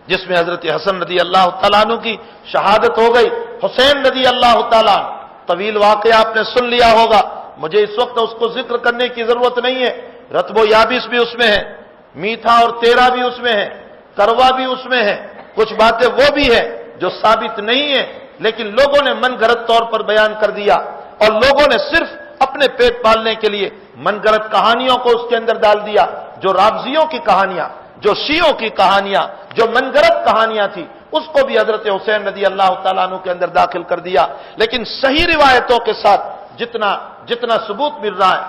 جس میں حضرت حسن رضی اللہ تعالیٰ عنہ کی شہادت ہو گئی۔ حسین رضی اللہ تعالیٰ عنہ، طویل واقعہ آپ نے سن لیا ہوگا، مجھے اس وقت اس کو ذکر کرنے کی ضرورت نہیں ہے۔ رطب و یابس بھی اس میں ہے، میٹھا اور تیرا بھی اس میں ہے، کروا بھی اس میں ہے، کچھ باتیں وہ بھی ہیں جو ثابت نہیں ہیں، لیکن لوگوں نے من گھڑت طور پر بیان کر دیا، اور لوگوں نے صرف اپنے پیٹ پالنے کے لیے من گھڑت کہانیوں کو اس کے اندر ڈال دیا، جو رافضیوں کی کہانیاں، جو شیعوں کی کہانیاں، جو من گھڑت کہانیاں تھی، اس کو بھی حضرت حسین رضی اللہ تعالیٰ عنہ کے اندر داخل کر دیا۔ لیکن صحیح روایتوں کے ساتھ جتنا ثبوت مل رہا ہے،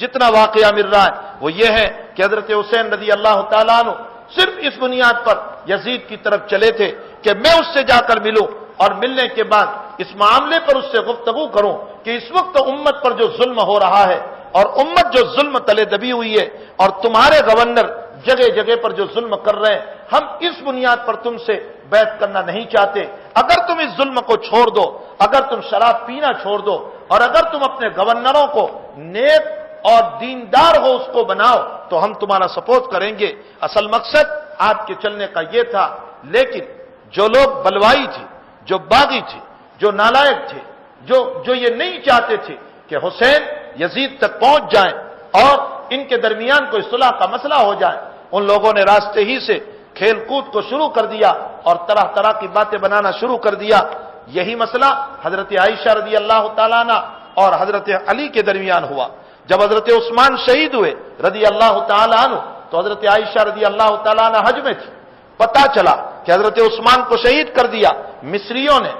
جتنا واقعہ مل رہا ہے، وہ یہ ہے کہ حضرت حسین رضی اللہ تعالیٰ عنہ صرف اس بنیاد پر یزید کی طرف چلے تھے کہ میں اس سے جا کر ملوں، اور ملنے کے بعد اس معاملے پر اس سے گفتگو کروں کہ اس وقت امت پر جو ظلم ہو رہا ہے، اور امت جو ظلم تلے دبی ہوئی ہے، اور تمہارے گورنر جگہ جگہ پر جو ظلم کر رہے ہیں، ہم اس بنیاد پر تم سے بیعت کرنا نہیں چاہتے۔ اگر تم اس ظلم کو چھوڑ دو، اگر تم شراب پینا چھوڑ دو، اور اگر تم اپنے گورنروں کو نیک اور دیندار ہو اس کو بناؤ تو ہم تمہارا سپورٹ کریں گے۔ اصل مقصد آپ کے چلنے کا یہ تھا، لیکن جو لوگ بلوائی تھے، جو باغی تھے، جو نالائق تھے، جو یہ نہیں چاہتے تھے کہ حسین یزید تک پہنچ جائیں اور ان کے درمیان کوئی صلح کا مسئلہ ہو جائے، ان لوگوں نے راستے ہی سے کھیل کود کو شروع کر دیا اور طرح طرح کی باتیں بنانا شروع کر دیا۔ یہی مسئلہ حضرت عائشہ رضی اللہ تعالیٰ عنہ اور حضرت علی کے درمیان ہوا۔ جب حضرت عثمان شہید ہوئے رضی اللہ تعالیٰ عنہ تو حضرت عائشہ رضی اللہ تعالیٰ عنہ حج میں تھی۔ پتا چلا کہ حضرت عثمان کو شہید کر دیا، مصریوں نے،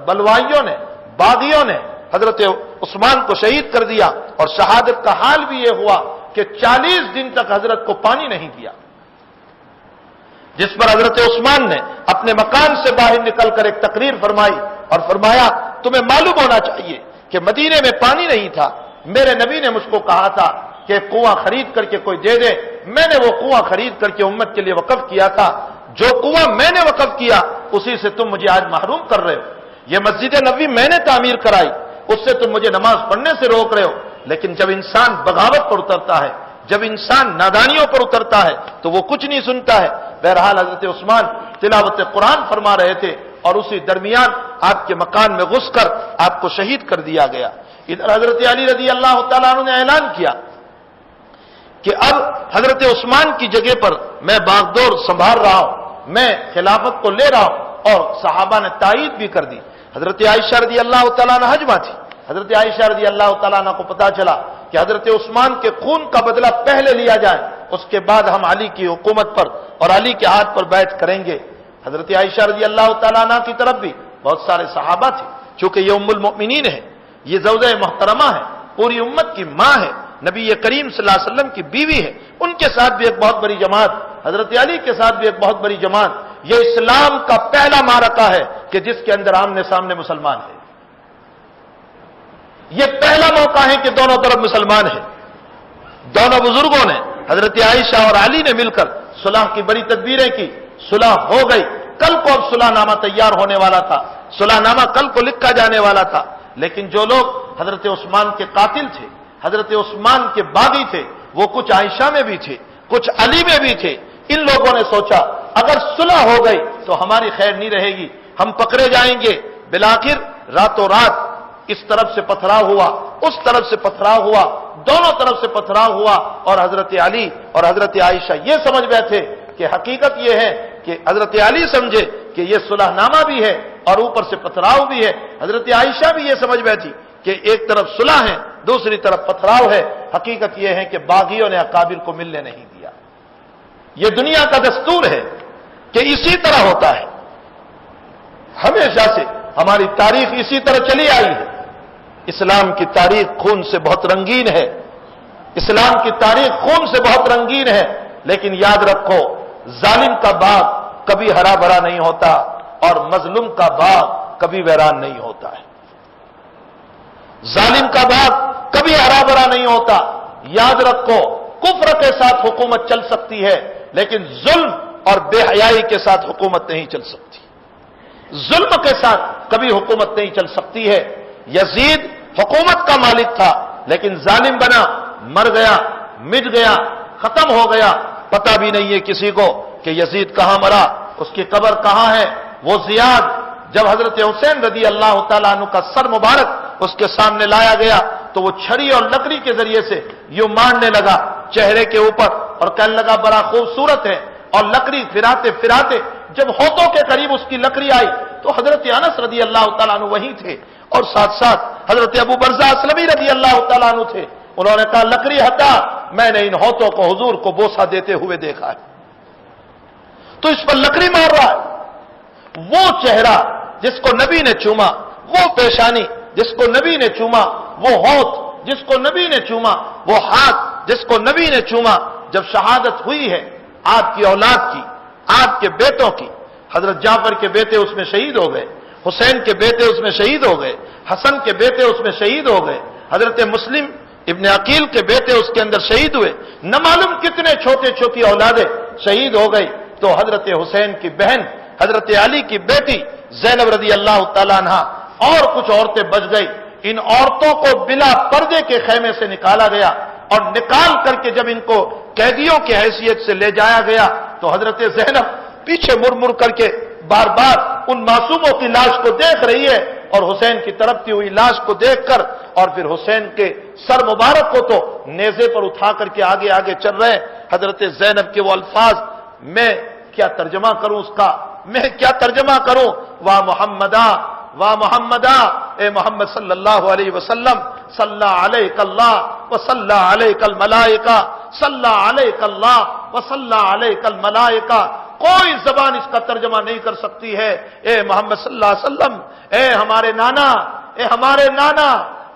بلوائیوں نے، باغیوں نے حضرت عثمان کو شہید کر دیا، اور شہادت کا حال بھی یہ ہوا کہ 40 دن تک حضرت کو پانی نہیں دیا، جس پر حضرت عثمان نے اپنے مکان سے باہر نکل کر ایک تقریر فرمائی اور فرمایا تمہیں معلوم ہونا چاہیے کہ مدینے میں پانی نہیں تھا، میرے نبی نے مجھ کو کہا تھا کہ کنواں خرید کر کے کوئی دے دے، میں نے وہ کنواں خرید کر کے امت کے لیے وقف کیا تھا، جو کنواں میں نے وقف کیا اسی سے تم مجھے آج محروم کر رہے ہو، یہ مسجد نبوی میں نے تعمیر کرائی، اس سے تم مجھے نماز پڑھنے سے روک رہے ہو۔ لیکن جب انسان بغاوت پر اترتا ہے، جب انسان نادانیوں پر اترتا ہے تو وہ کچھ نہیں سنتا ہے۔ بہرحال حضرت عثمان تلاوت قرآن فرما رہے تھے اور اسی درمیان آپ کے مکان میں گھس کر آپ کو شہید کر دیا گیا۔ ادھر حضرت علی رضی اللہ تعالیٰ عنہ نے اعلان کیا کہ اب حضرت عثمان کی جگہ پر میں باغدور سنبھال رہا ہوں، میں خلافت کو لے رہا ہوں، اور صحابہ نے تائید بھی کر دی۔ حضرت عائشہ رضی اللہ تعالیٰ عنہ حج میں تھی۔ حضرت عائشہ رضی اللہ تعالیٰ عنہ کو پتا چلا کہ حضرت عثمان کے خون کا بدلہ پہلے لیا جائے، اس کے بعد ہم علی کی حکومت پر اور علی کے ہاتھ پر بیعت کریں گے۔ حضرت عائشہ رضی اللہ تعالیٰ عنہ کی طرف بھی بہت سارے صحابہ تھے، چونکہ یہ ام المؤمنین ہے، یہ زوجہ محترمہ ہے، پوری امت کی ماں ہے، نبی کریم صلی اللہ علیہ وسلم کی بیوی ہے، ان کے ساتھ بھی ایک بہت بڑی جماعت، حضرت علی کے ساتھ بھی ایک بہت بڑی جماعت۔ یہ اسلام کا پہلا معرکہ ہے کہ جس کے اندر آمنے سامنے مسلمان ہیں، یہ پہلا موقع ہے کہ دونوں طرف مسلمان ہیں۔ دونوں بزرگوں نے، حضرت عائشہ اور علی نے مل کر صلح کی بڑی تدبیریں کی، صلح ہو گئی۔ کل کو اب صلح نامہ تیار ہونے والا تھا، صلح نامہ کل کو لکھا جانے والا تھا، لیکن جو لوگ حضرت عثمان کے قاتل تھے، حضرت عثمان کے باغی تھے، وہ کچھ عائشہ میں بھی تھے، کچھ علی میں بھی تھے۔ ان لوگوں نے سوچا اگر صلح ہو گئی تو ہماری خیر نہیں رہے گی، ہم پکڑے جائیں گے۔ بالآخر راتوں رات اس طرف سے پتھراؤ ہوا، اس طرف سے پتھراؤ ہوا، دونوں طرف سے پتھراؤ ہوا، اور حضرت علی اور حضرت عائشہ یہ سمجھ بیٹھے کہ حقیقت یہ ہے کہ حضرت علی سمجھے کہ یہ صلح نامہ بھی ہے اور اوپر سے پتھراؤ بھی ہے، حضرت عائشہ بھی یہ سمجھ بیٹھی کہ ایک طرف صلح ہے، دوسری طرف پتھراؤ ہے۔ حقیقت یہ ہے کہ باغیوں نے اکابر کو ملنے نہیں دیا۔ یہ دنیا کا دستور ہے کہ اسی طرح ہوتا ہے، ہمیشہ سے ہماری تاریخ اسی طرح چلی آئی ہے۔ اسلام کی تاریخ خون سے بہت رنگین ہے، اسلام کی تاریخ خون سے بہت رنگین ہے، لیکن یاد رکھو ظالم کا باغ کبھی ہرا بھرا نہیں ہوتا اور مظلوم کا باغ کبھی ویران نہیں ہوتا ہے۔ ظالم کا باغ کبھی ہرا بھرا نہیں ہوتا۔ یاد رکھو کفر کے ساتھ حکومت چل سکتی ہے، لیکن ظلم اور بے حیائی کے ساتھ حکومت نہیں چل سکتی، ظلم کے ساتھ کبھی حکومت نہیں چل سکتی ہے۔ یزید حکومت کا مالک تھا، لیکن ظالم بنا، مر گیا، مٹ گیا، ختم ہو گیا، پتہ بھی نہیں ہے کسی کو کہ یزید کہاں مرا، اس کی قبر کہاں ہے۔ وہ زیاد جب حضرت حسین رضی اللہ تعالیٰ عنہ کا سر مبارک اس کے سامنے لایا گیا تو وہ چھڑی اور لکڑی کے ذریعے سے یوں مارنے لگا چہرے کے اوپر اور کہنے لگا بڑا خوبصورت ہے، اور لکڑی پھراتے پھراتے جب ہونٹوں کے قریب اس کی لکڑی آئی تو حضرت انس رضی اللہ تعالیٰ عنہ وہیں تھے، اور ساتھ ساتھ حضرت ابو برزہ اسلمی رضی اللہ تعالیٰ عنہ تھے۔ انہوں نے کہا لکڑی ہٹا، میں نے ان ہونٹوں کو حضور کو بوسہ دیتے ہوئے دیکھا ہے، تو اس پر لکڑی مار رہا ہے۔ وہ چہرہ جس کو نبی نے چوما، وہ پیشانی جس کو نبی نے چوما، وہ ہونٹ جس کو نبی نے چوما، وہ ہاتھ جس کو نبی نے چوما، جب شہادت ہوئی ہے آپ کی اولاد کی، آپ کے بیٹوں کی، حضرت جعفر کے بیٹے اس میں شہید ہو گئے، حسین کے بیٹے اس میں شہید ہو گئے، حسن کے بیٹے اس میں شہید ہو گئے، حضرت مسلم ابن عقیل کے بیٹے اس کے اندر شہید ہوئے، نہ معلوم کتنے چھوٹے چھوٹی اولادیں شہید ہو گئی، تو حضرت حسین کی بہن حضرت علی کی بیٹی زینب رضی اللہ تعالیٰ عنہ اور کچھ عورتیں بچ گئی۔ ان عورتوں کو بلا پردے کے خیمے سے نکالا گیا، اور نکال کر کے جب ان کو قیدیوں کی حیثیت سے لے جایا گیا تو حضرت زینب پیچھے مڑ مڑ کر کے بار بار ان معصوموں کی لاش کو دیکھ رہی ہے، اور حسین کی تڑپتی ہوئی لاش کو دیکھ کر، اور پھر حسین کے سر مبارک کو تو نیزے پر اٹھا کر کے آگے آگے چل رہے ہیں۔ حضرت زینب کے وہ الفاظ میں کیا ترجمہ کروں اس کا، میں کیا ترجمہ کروں؟ واہ محمدہ، واہ محمدہ، اے محمد صلی اللہ علیہ وسلم، صلی علیک اللہ وصلی علیک الملائکہ، صلی علیک اللہ وصلی علیک الملائکہ۔ کوئی زبان اس کا ترجمہ نہیں کر سکتی ہے۔ اے محمد صلی اللہ علیہ وسلم، اے ہمارے نانا، اے ہمارے نانا،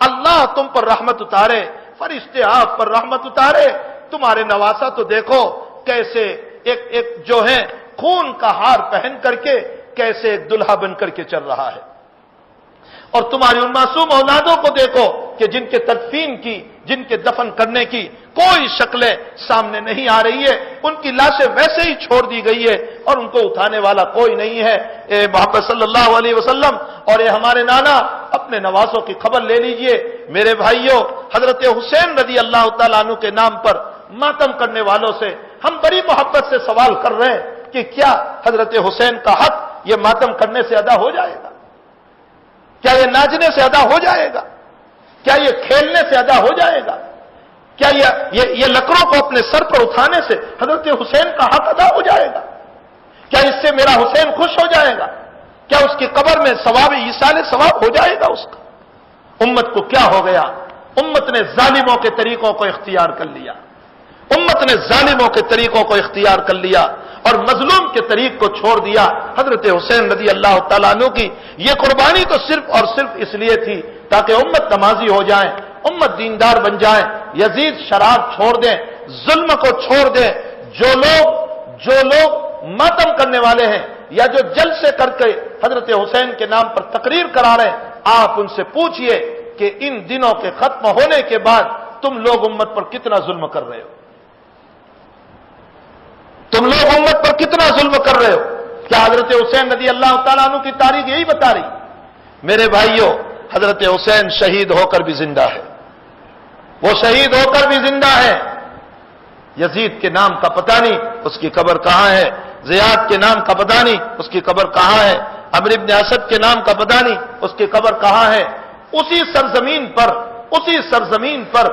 اللہ تم پر رحمت اتارے، فرشتے آپ پر رحمت اتارے۔ تمہارے نواسا تو دیکھو کیسے ایک جو ہے خون کا ہار پہن کر کے کیسے ایک دلہا بن کر کے چل رہا ہے، اور تمہاری ان معصوم اولادوں کو دیکھو کہ جن کے تدفین کی، جن کے دفن کرنے کی کوئی شکلیں سامنے نہیں آ رہی ہے، ان کی لاشیں ویسے ہی چھوڑ دی گئی ہے اور ان کو اٹھانے والا کوئی نہیں ہے۔ اے محمد صلی اللہ علیہ وسلم اور اے ہمارے نانا، اپنے نواسوں کی خبر لے لیجئے۔ میرے بھائیوں، حضرت حسین رضی اللہ تعالیٰ عنہ کے نام پر ماتم کرنے والوں سے ہم بڑی محبت سے سوال کر رہے ہیں کہ کیا حضرت حسین کا حق یہ ماتم کرنے سے ادا ہو جائے گا؟ کیا یہ ناچنے سے ادا ہو جائے گا؟ کیا یہ کھیلنے سے ادا ہو جائے گا؟ کیا یہ لکڑوں کو اپنے سر پر اٹھانے سے حضرت حسین کا حق ادا ہو جائے گا؟ کیا اس سے میرا حسین خوش ہو جائے گا؟ کیا اس کی قبر میں ثواب ایصال ثواب ہو جائے گا اس کا؟ امت کو کیا ہو گیا؟ امت نے ظالموں کے طریقوں کو اختیار کر لیا، امت نے ظالموں کے طریقوں کو اختیار کر لیا اور مظلوم کے طریق کو چھوڑ دیا۔ حضرت حسین رضی اللہ تعالیٰ عنہ کی یہ قربانی تو صرف اور صرف اس لیے تھی تاکہ امت نمازی ہو جائے، امت دیندار بن جائے، یزید شراب چھوڑ دیں، ظلم کو چھوڑ دیں۔ جو لوگ ماتم کرنے والے ہیں یا جو جلسے کر کے حضرت حسین کے نام پر تقریر کرا رہے ہیں، آپ ان سے پوچھئے کہ ان دنوں کے ختم ہونے کے بعد تم لوگ امت پر کتنا ظلم کر رہے ہو؟ تم لوگ امت پر کتنا ظلم کر رہے ہو؟ کیا حضرت حسین رضی اللہ تعالیٰ عنہ کی تاریخ یہی بتا رہی؟ میرے بھائیوں، حضرت حسین شہید ہو کر بھی زندہ ہے، وہ شہید ہو کر بھی زندہ ہے۔ یزید کے نام کا پتہ نہیں اس کی قبر کہاں ہے، زیاد کے نام کا پتہ نہیں اس کی قبر کہاں ہے، عمرو ابن اسد کے نام کا پتہ نہیں اس کی قبر کہاں ہے۔ اسی سرزمین پر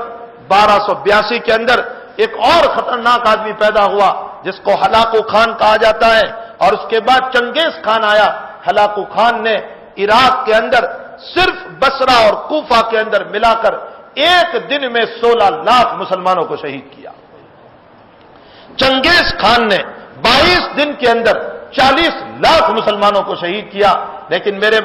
1282 کے اندر ایک اور خطرناک آدمی پیدا ہوا جس کو ہلاکو خان کہا جاتا ہے، اور اس کے بعد چنگیز خان آیا۔ ہلاکو خان نے عراق کے اندر صرف بصرہ اور کوفہ کے اندر ملا کر ایک دن میں 16 لاکھ مسلمانوں کو شہید کیا۔ چنگیز خان نے 22 دن کے اندر 40 لاکھ مسلمانوں کو شہید کیا۔ لیکن میرے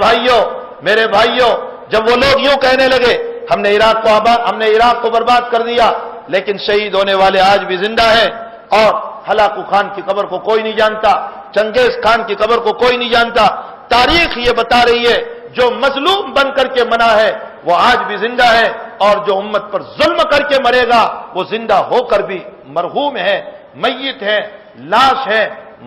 بھائیوں، جب وہ لوگ یوں کہنے لگے ہم نے عراق کو برباد کر دیا، لیکن شہید ہونے والے آج بھی زندہ ہیں، اور ہلاکو خان کی قبر کو کوئی نہیں جانتا، چنگیز خان کی قبر کو کوئی نہیں جانتا۔ تاریخ یہ بتا رہی ہے جو مظلوم بن کر کے منا ہے وہ آج بھی زندہ ہے، اور جو امت پر ظلم کر کے مرے گا وہ زندہ ہو کر بھی مرحوم ہے، میت ہے، لاش ہے،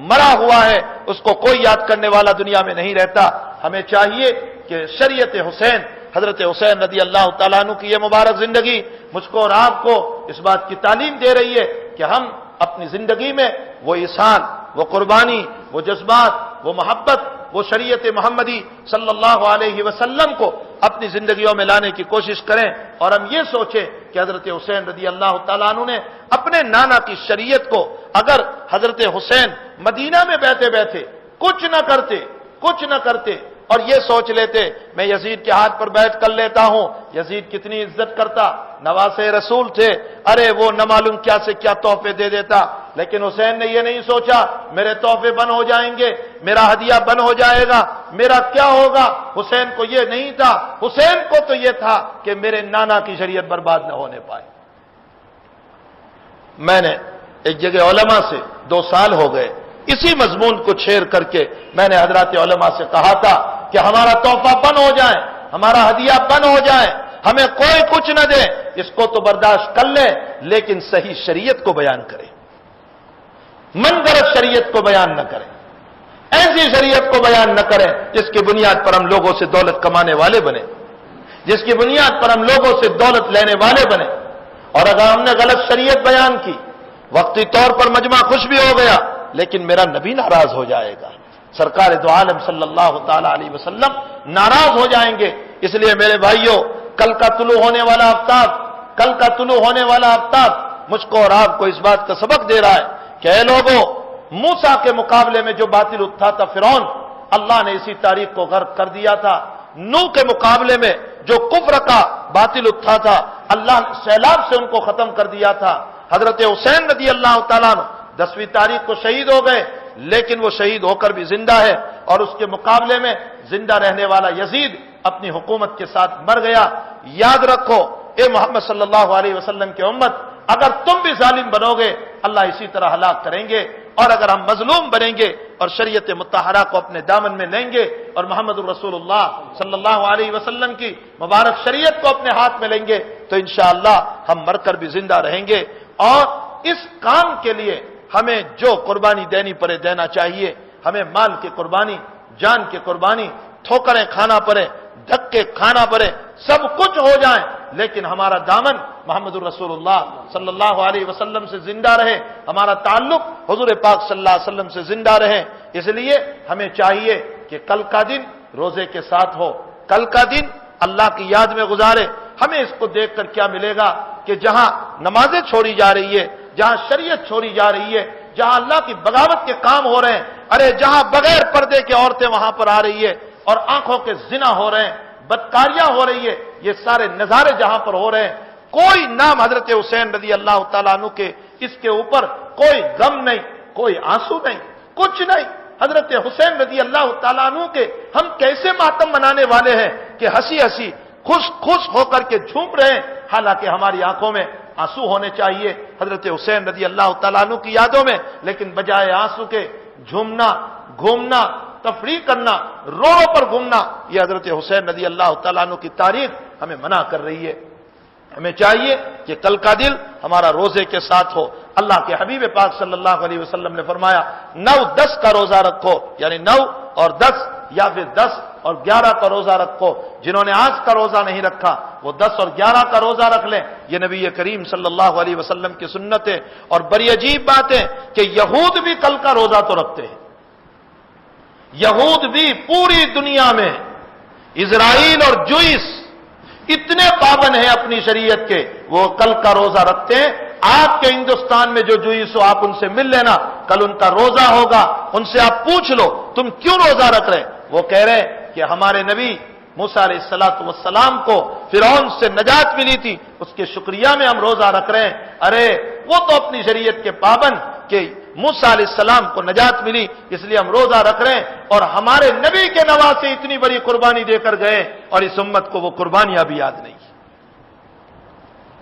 مرا ہوا ہے، اس کو کوئی یاد کرنے والا دنیا میں نہیں رہتا۔ ہمیں چاہیے کہ شریعت حسین، حضرت حسین رضی اللہ تعالیٰ عنہ کی یہ مبارک زندگی مجھ کو اور آپ کو اس بات کی تعلیم دے رہی ہے کہ ہم اپنی زندگی میں وہ احسان، وہ قربانی، وہ جذبات، وہ محبت، وہ شریعت محمدی صلی اللہ علیہ وسلم کو اپنی زندگیوں میں لانے کی کوشش کریں، اور ہم یہ سوچیں کہ حضرت حسین رضی اللہ تعالیٰ عنہ نے اپنے نانا کی شریعت کو، اگر حضرت حسین مدینہ میں بیٹھے بیٹھے کچھ نہ کرتے اور یہ سوچ لیتے میں یزید کے ہاتھ پر بیعت کر لیتا ہوں، یزید کتنی عزت کرتا، نواسے رسول تھے، ارے وہ نہ معلوم کیا سے کیا تحفے دے دیتا، لیکن حسین نے یہ نہیں سوچا میرے تحفے بند ہو جائیں گے، میرا ہدیہ بند ہو جائے گا، میرا کیا ہوگا۔ حسین کو یہ نہیں تھا، حسین کو تو یہ تھا کہ میرے نانا کی شریعت برباد نہ ہونے پائے۔ میں نے ایک جگہ علماء سے 2 سال ہو گئے اسی مضمون کو چھیڑ کر کے میں نے حضرات علماء سے کہا تھا کہ ہمارا تحفہ بند ہو جائے، ہمارا ہدیہ بند ہو جائے، ہمیں کوئی کچھ نہ دے، اس کو تو برداشت کر لے، لیکن صحیح شریعت کو بیان کرے، من گھڑت شریعت کو بیان نہ کرے، ایسی شریعت کو بیان نہ کرے جس کی بنیاد پر ہم لوگوں سے دولت کمانے والے بنے، جس کی بنیاد پر ہم لوگوں سے دولت لینے والے بنے۔ اور اگر ہم نے غلط شریعت بیان کی، وقتی طور پر مجمع خوش بھی ہو گیا، لیکن میرا نبی ناراض ہو جائے گا، سرکار دو عالم صلی اللہ تعالی علیہ وسلم ناراض ہو جائیں گے۔ اس لیے میرے بھائیوں، کل کا طلوع ہونے والا آفتاب مجھ کو اور آپ کو اس بات کا سبق دے رہا ہے کہ اے لوگوں، موسیٰ کے مقابلے میں جو باطل اٹھا تھا فرعون، اللہ نے اسی تاریخ کو غرق کر دیا تھا۔ نوح کے مقابلے میں جو کفر کا باطل اٹھا تھا، اللہ نے سیلاب سے ان کو ختم کر دیا تھا۔ حضرت حسین رضی اللہ تعالیٰ عنہ 10ویں تاریخ کو شہید ہو گئے، لیکن وہ شہید ہو کر بھی زندہ ہے، اور اس کے مقابلے میں زندہ رہنے والا یزید اپنی حکومت کے ساتھ مر گیا۔ یاد رکھو اے محمد صلی اللہ علیہ وسلم کی امت، اگر تم بھی ظالم بنو گے اللہ اسی طرح ہلاک کریں گے، اور اگر ہم مظلوم بنیں گے اور شریعت مطہرہ کو اپنے دامن میں لیں گے اور محمد الرسول اللہ صلی اللہ علیہ وسلم کی مبارک شریعت کو اپنے ہاتھ میں لیں گے تو انشاءاللہ ہم مر کر بھی زندہ رہیں گے۔ اور اس کام کے لیے ہمیں جو قربانی دینی پڑے دینا چاہیے، ہمیں مال کی قربانی، جان کی قربانی، ٹھوکریں کھانا پڑے، دھکے کھانا پڑے، سب کچھ ہو جائیں، لیکن ہمارا دامن محمد الرسول اللہ صلی اللہ علیہ وسلم سے زندہ رہے، ہمارا تعلق حضور پاک صلی اللہ علیہ وسلم سے زندہ رہے۔ اس لیے ہمیں چاہیے کہ کل کا دن روزے کے ساتھ ہو، کل کا دن اللہ کی یاد میں گزارے۔ ہمیں اس کو دیکھ کر کیا ملے گا کہ جہاں نمازیں چھوڑی جا رہی ہے، جہاں شریعت چھوڑی جا رہی ہے، جہاں اللہ کی بغاوت کے کام ہو رہے ہیں، ارے جہاں بغیر پردے کے عورتیں وہاں پر آ رہی ہے اور آنکھوں کے زنا ہو رہے ہیں، بدکاریاں ہو رہی ہے، یہ سارے نظارے جہاں پر ہو رہے ہیں، کوئی نام حضرت حسین رضی اللہ تعالیٰ عنہ کے اس کے اوپر کوئی غم نہیں، کوئی آنسو نہیں، کچھ نہیں۔ حضرت حسین رضی اللہ تعالیٰ عنہ کے ہم کیسے ماتم منانے والے ہیں کہ ہنسی ہنسی خوش ہو کر کے جھوم رہے ہیں، حالانکہ ہماری آنکھوں میں آنسو ہونے چاہیے حضرت حسین رضی اللہ تعالیٰ عنہ کی یادوں میں، لیکن بجائے آنسو کے جھومنا، گھومنا، تفریح کرنا، روڈوں پر گھومنا، یہ حضرت حسین رضی اللہ تعالیٰ عنہ کی تاریخ ہمیں منع کر رہی ہے۔ ہمیں چاہیے کہ کل کا دل ہمارا روزے کے ساتھ ہو۔ اللہ کے حبیب پاک صلی اللہ علیہ وسلم نے فرمایا 9-10 کا روزہ رکھو، یعنی 9 اور 10 یا پھر 10 اور 11 کا روزہ رکھو۔ جنہوں نے آج کا روزہ نہیں رکھا وہ 10 اور 11 کا روزہ رکھ لیں، یہ نبی کریم صلی اللہ علیہ وسلم کی سنت ہے۔ اور بڑی عجیب بات ہے کہ یہود بھی کل کا روزہ تو رکھتے ہیں، یہود بھی پوری دنیا میں، اسرائیل اور جوئس اتنے پابند ہیں اپنی شریعت کے، وہ کل کا روزہ رکھتے ہیں۔ آپ کے ہندوستان میں جو جوئس ہو آپ ان سے مل لینا، کل ان کا روزہ ہوگا، ان سے آپ پوچھ لو تم کیوں روزہ رکھ رہے ہیں؟ وہ کہہ رہے ہیں کہ ہمارے نبی موسیٰ علیہ السلام کو فرعون سے نجات ملی تھی، اس کے شکریہ میں ہم روزہ رکھ رہے ہیں۔ ارے وہ تو اپنی شریعت کے پابند کہ موسیٰ علیہ السلام کو نجات ملی اس لیے ہم روزہ رکھ رہے ہیں، اور ہمارے نبی کے نواسے اتنی بڑی قربانی دے کر گئے اور اس امت کو وہ قربانیاں بھی یاد نہیں۔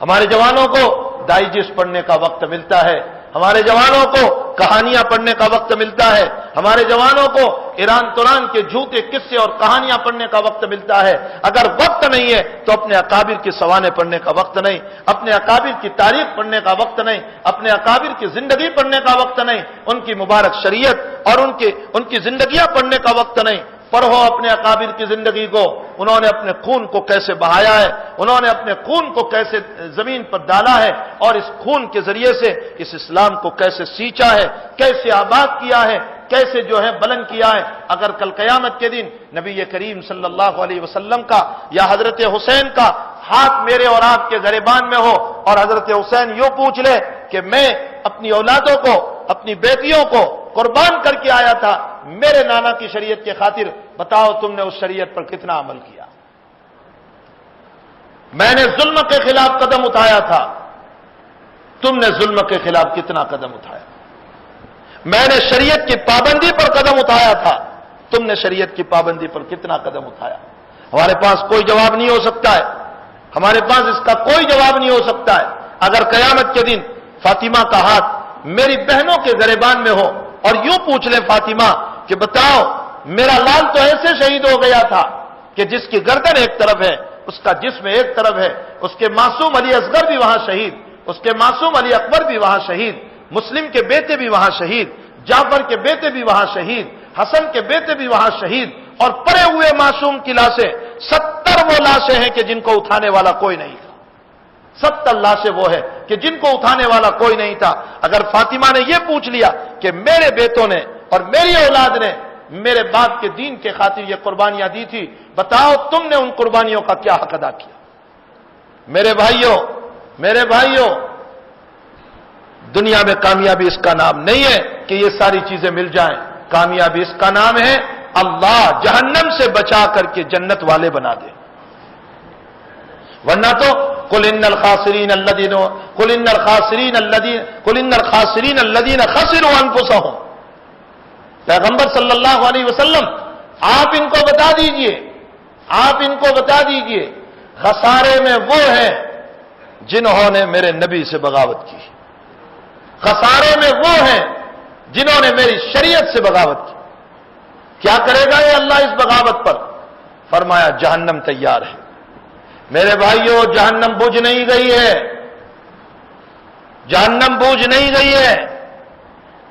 ہمارے جوانوں کو ڈائجسٹ پڑھنے کا وقت ملتا ہے، ہمارے جوانوں کو کہانیاں پڑھنے کا وقت ملتا ہے، ہمارے جوانوں کو ایران توران کے جھوٹے قصے اور کہانیاں پڑھنے کا وقت ملتا ہے۔ اگر وقت نہیں ہے تو اپنے اکابر کی سوانے پڑھنے کا وقت نہیں، اپنے اکابر کی تاریخ پڑھنے کا وقت نہیں، اپنے اکابر کی زندگی پڑھنے کا وقت نہیں، ان کی مبارک شریعت اور ان کی زندگیاں پڑھنے کا وقت نہیں۔ پڑھو اپنے اکابر کی زندگی کو، انہوں نے اپنے خون کو کیسے بہایا ہے، انہوں نے اپنے خون کو کیسے زمین پر ڈالا ہے، اور اس خون کے ذریعے سے اس اسلام کو کیسے سینچا ہے، کیسے آباد کیا ہے، کیسے جو ہے بلند کیا ہے۔ اگر کل قیامت کے دن نبی کریم صلی اللہ علیہ وسلم کا یا حضرت حسین کا ہاتھ میرے اور آپ کے گریبان میں ہو اور حضرت حسین یوں پوچھ لے کہ میں اپنی اولادوں کو، اپنی بیٹیوں کو قربان کر کے آیا تھا میرے نانا کی شریعت کے خاطر، بتاؤ تم نے اس شریعت پر کتنا عمل کیا؟ میں نے ظلم کے خلاف قدم اٹھایا تھا، تم نے ظلم کے خلاف کتنا قدم اٹھایا؟ میں نے شریعت کی پابندی پر قدم اٹھایا تھا، تم نے شریعت کی پابندی پر کتنا قدم اٹھایا؟ ہمارے پاس کوئی جواب نہیں ہو سکتا ہے، ہمارے پاس اس کا کوئی جواب نہیں ہو سکتا ہے۔ اگر قیامت کے دن فاطمہ کا ہاتھ میری بہنوں کے گریبان میں ہو اور یوں پوچھ لے فاطمہ کہ بتاؤ میرا لال تو ایسے شہید ہو گیا تھا کہ جس کی گردن ایک طرف ہے اس کا جسم ایک طرف ہے، اس کے معصوم علی اصغر بھی وہاں شہید، اس کے معصوم علی اکبر بھی وہاں شہید، مسلم کے بیٹے بھی وہاں شہید، جعفر کے بیٹے بھی وہاں شہید، حسن کے بیٹے بھی وہاں شہید، اور پڑے ہوئے معصوم کی لاشیں 70 وہ لاشیں ہیں کہ جن کو اٹھانے والا کوئی نہیں تھا۔ 70 لاشیں وہ ہے کہ جن کو اٹھانے والا کوئی نہیں تھا۔ اگر فاطمہ نے یہ پوچھ لیا کہ میرے بیٹوں نے اور میری اولاد نے میرے باپ کے دین کے خاطر یہ قربانیاں دی تھی، بتاؤ تم نے ان قربانیوں کا کیا حق ادا کیا؟ میرے بھائیوں، دنیا میں کامیابی اس کا نام نہیں ہے کہ یہ ساری چیزیں مل جائیں، کامیابی اس کا نام ہے اللہ جہنم سے بچا کر کے جنت والے بنا دے، ورنہ تو قل ان الخاسرین الذین خسروا انفسهم، پیغمبر صلی اللہ علیہ وسلم آپ ان کو بتا دیجئے خسارے میں وہ ہیں جنہوں نے میرے نبی سے بغاوت کی، خسارے میں وہ ہیں جنہوں نے میری شریعت سے بغاوت کی۔ کیا کرے گا یہ اللہ اس بغاوت پر؟ فرمایا جہنم تیار ہے۔ میرے بھائیوں، جہنم بوجھ نہیں گئی ہے، جہنم بوجھ نہیں گئی ہے،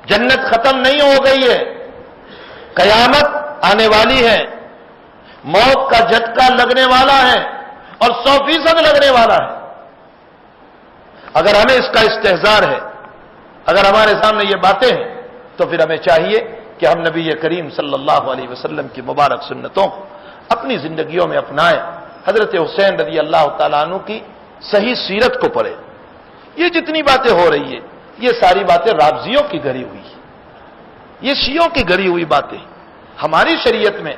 جنت ختم نہیں ہو گئی ہے، قیامت آنے والی ہے، موت کا جھٹکا لگنے والا ہے اور 100% لگنے والا ہے۔ اگر ہمیں اس کا استحضار ہے، اگر ہمارے سامنے یہ باتیں ہیں، تو پھر ہمیں چاہیے کہ ہم نبی کریم صلی اللہ علیہ وسلم کی مبارک سنتوں کو اپنی زندگیوں میں اپنائیں، حضرت حسین رضی اللہ تعالیٰ عنہ کی صحیح سیرت کو پڑھیں۔ یہ جتنی باتیں ہو رہی ہے یہ ساری باتیں رافضیوں کی گھڑی ہوئی ہے، یہ شیعوں کی گھڑی ہوئی باتیں۔ ہماری شریعت میں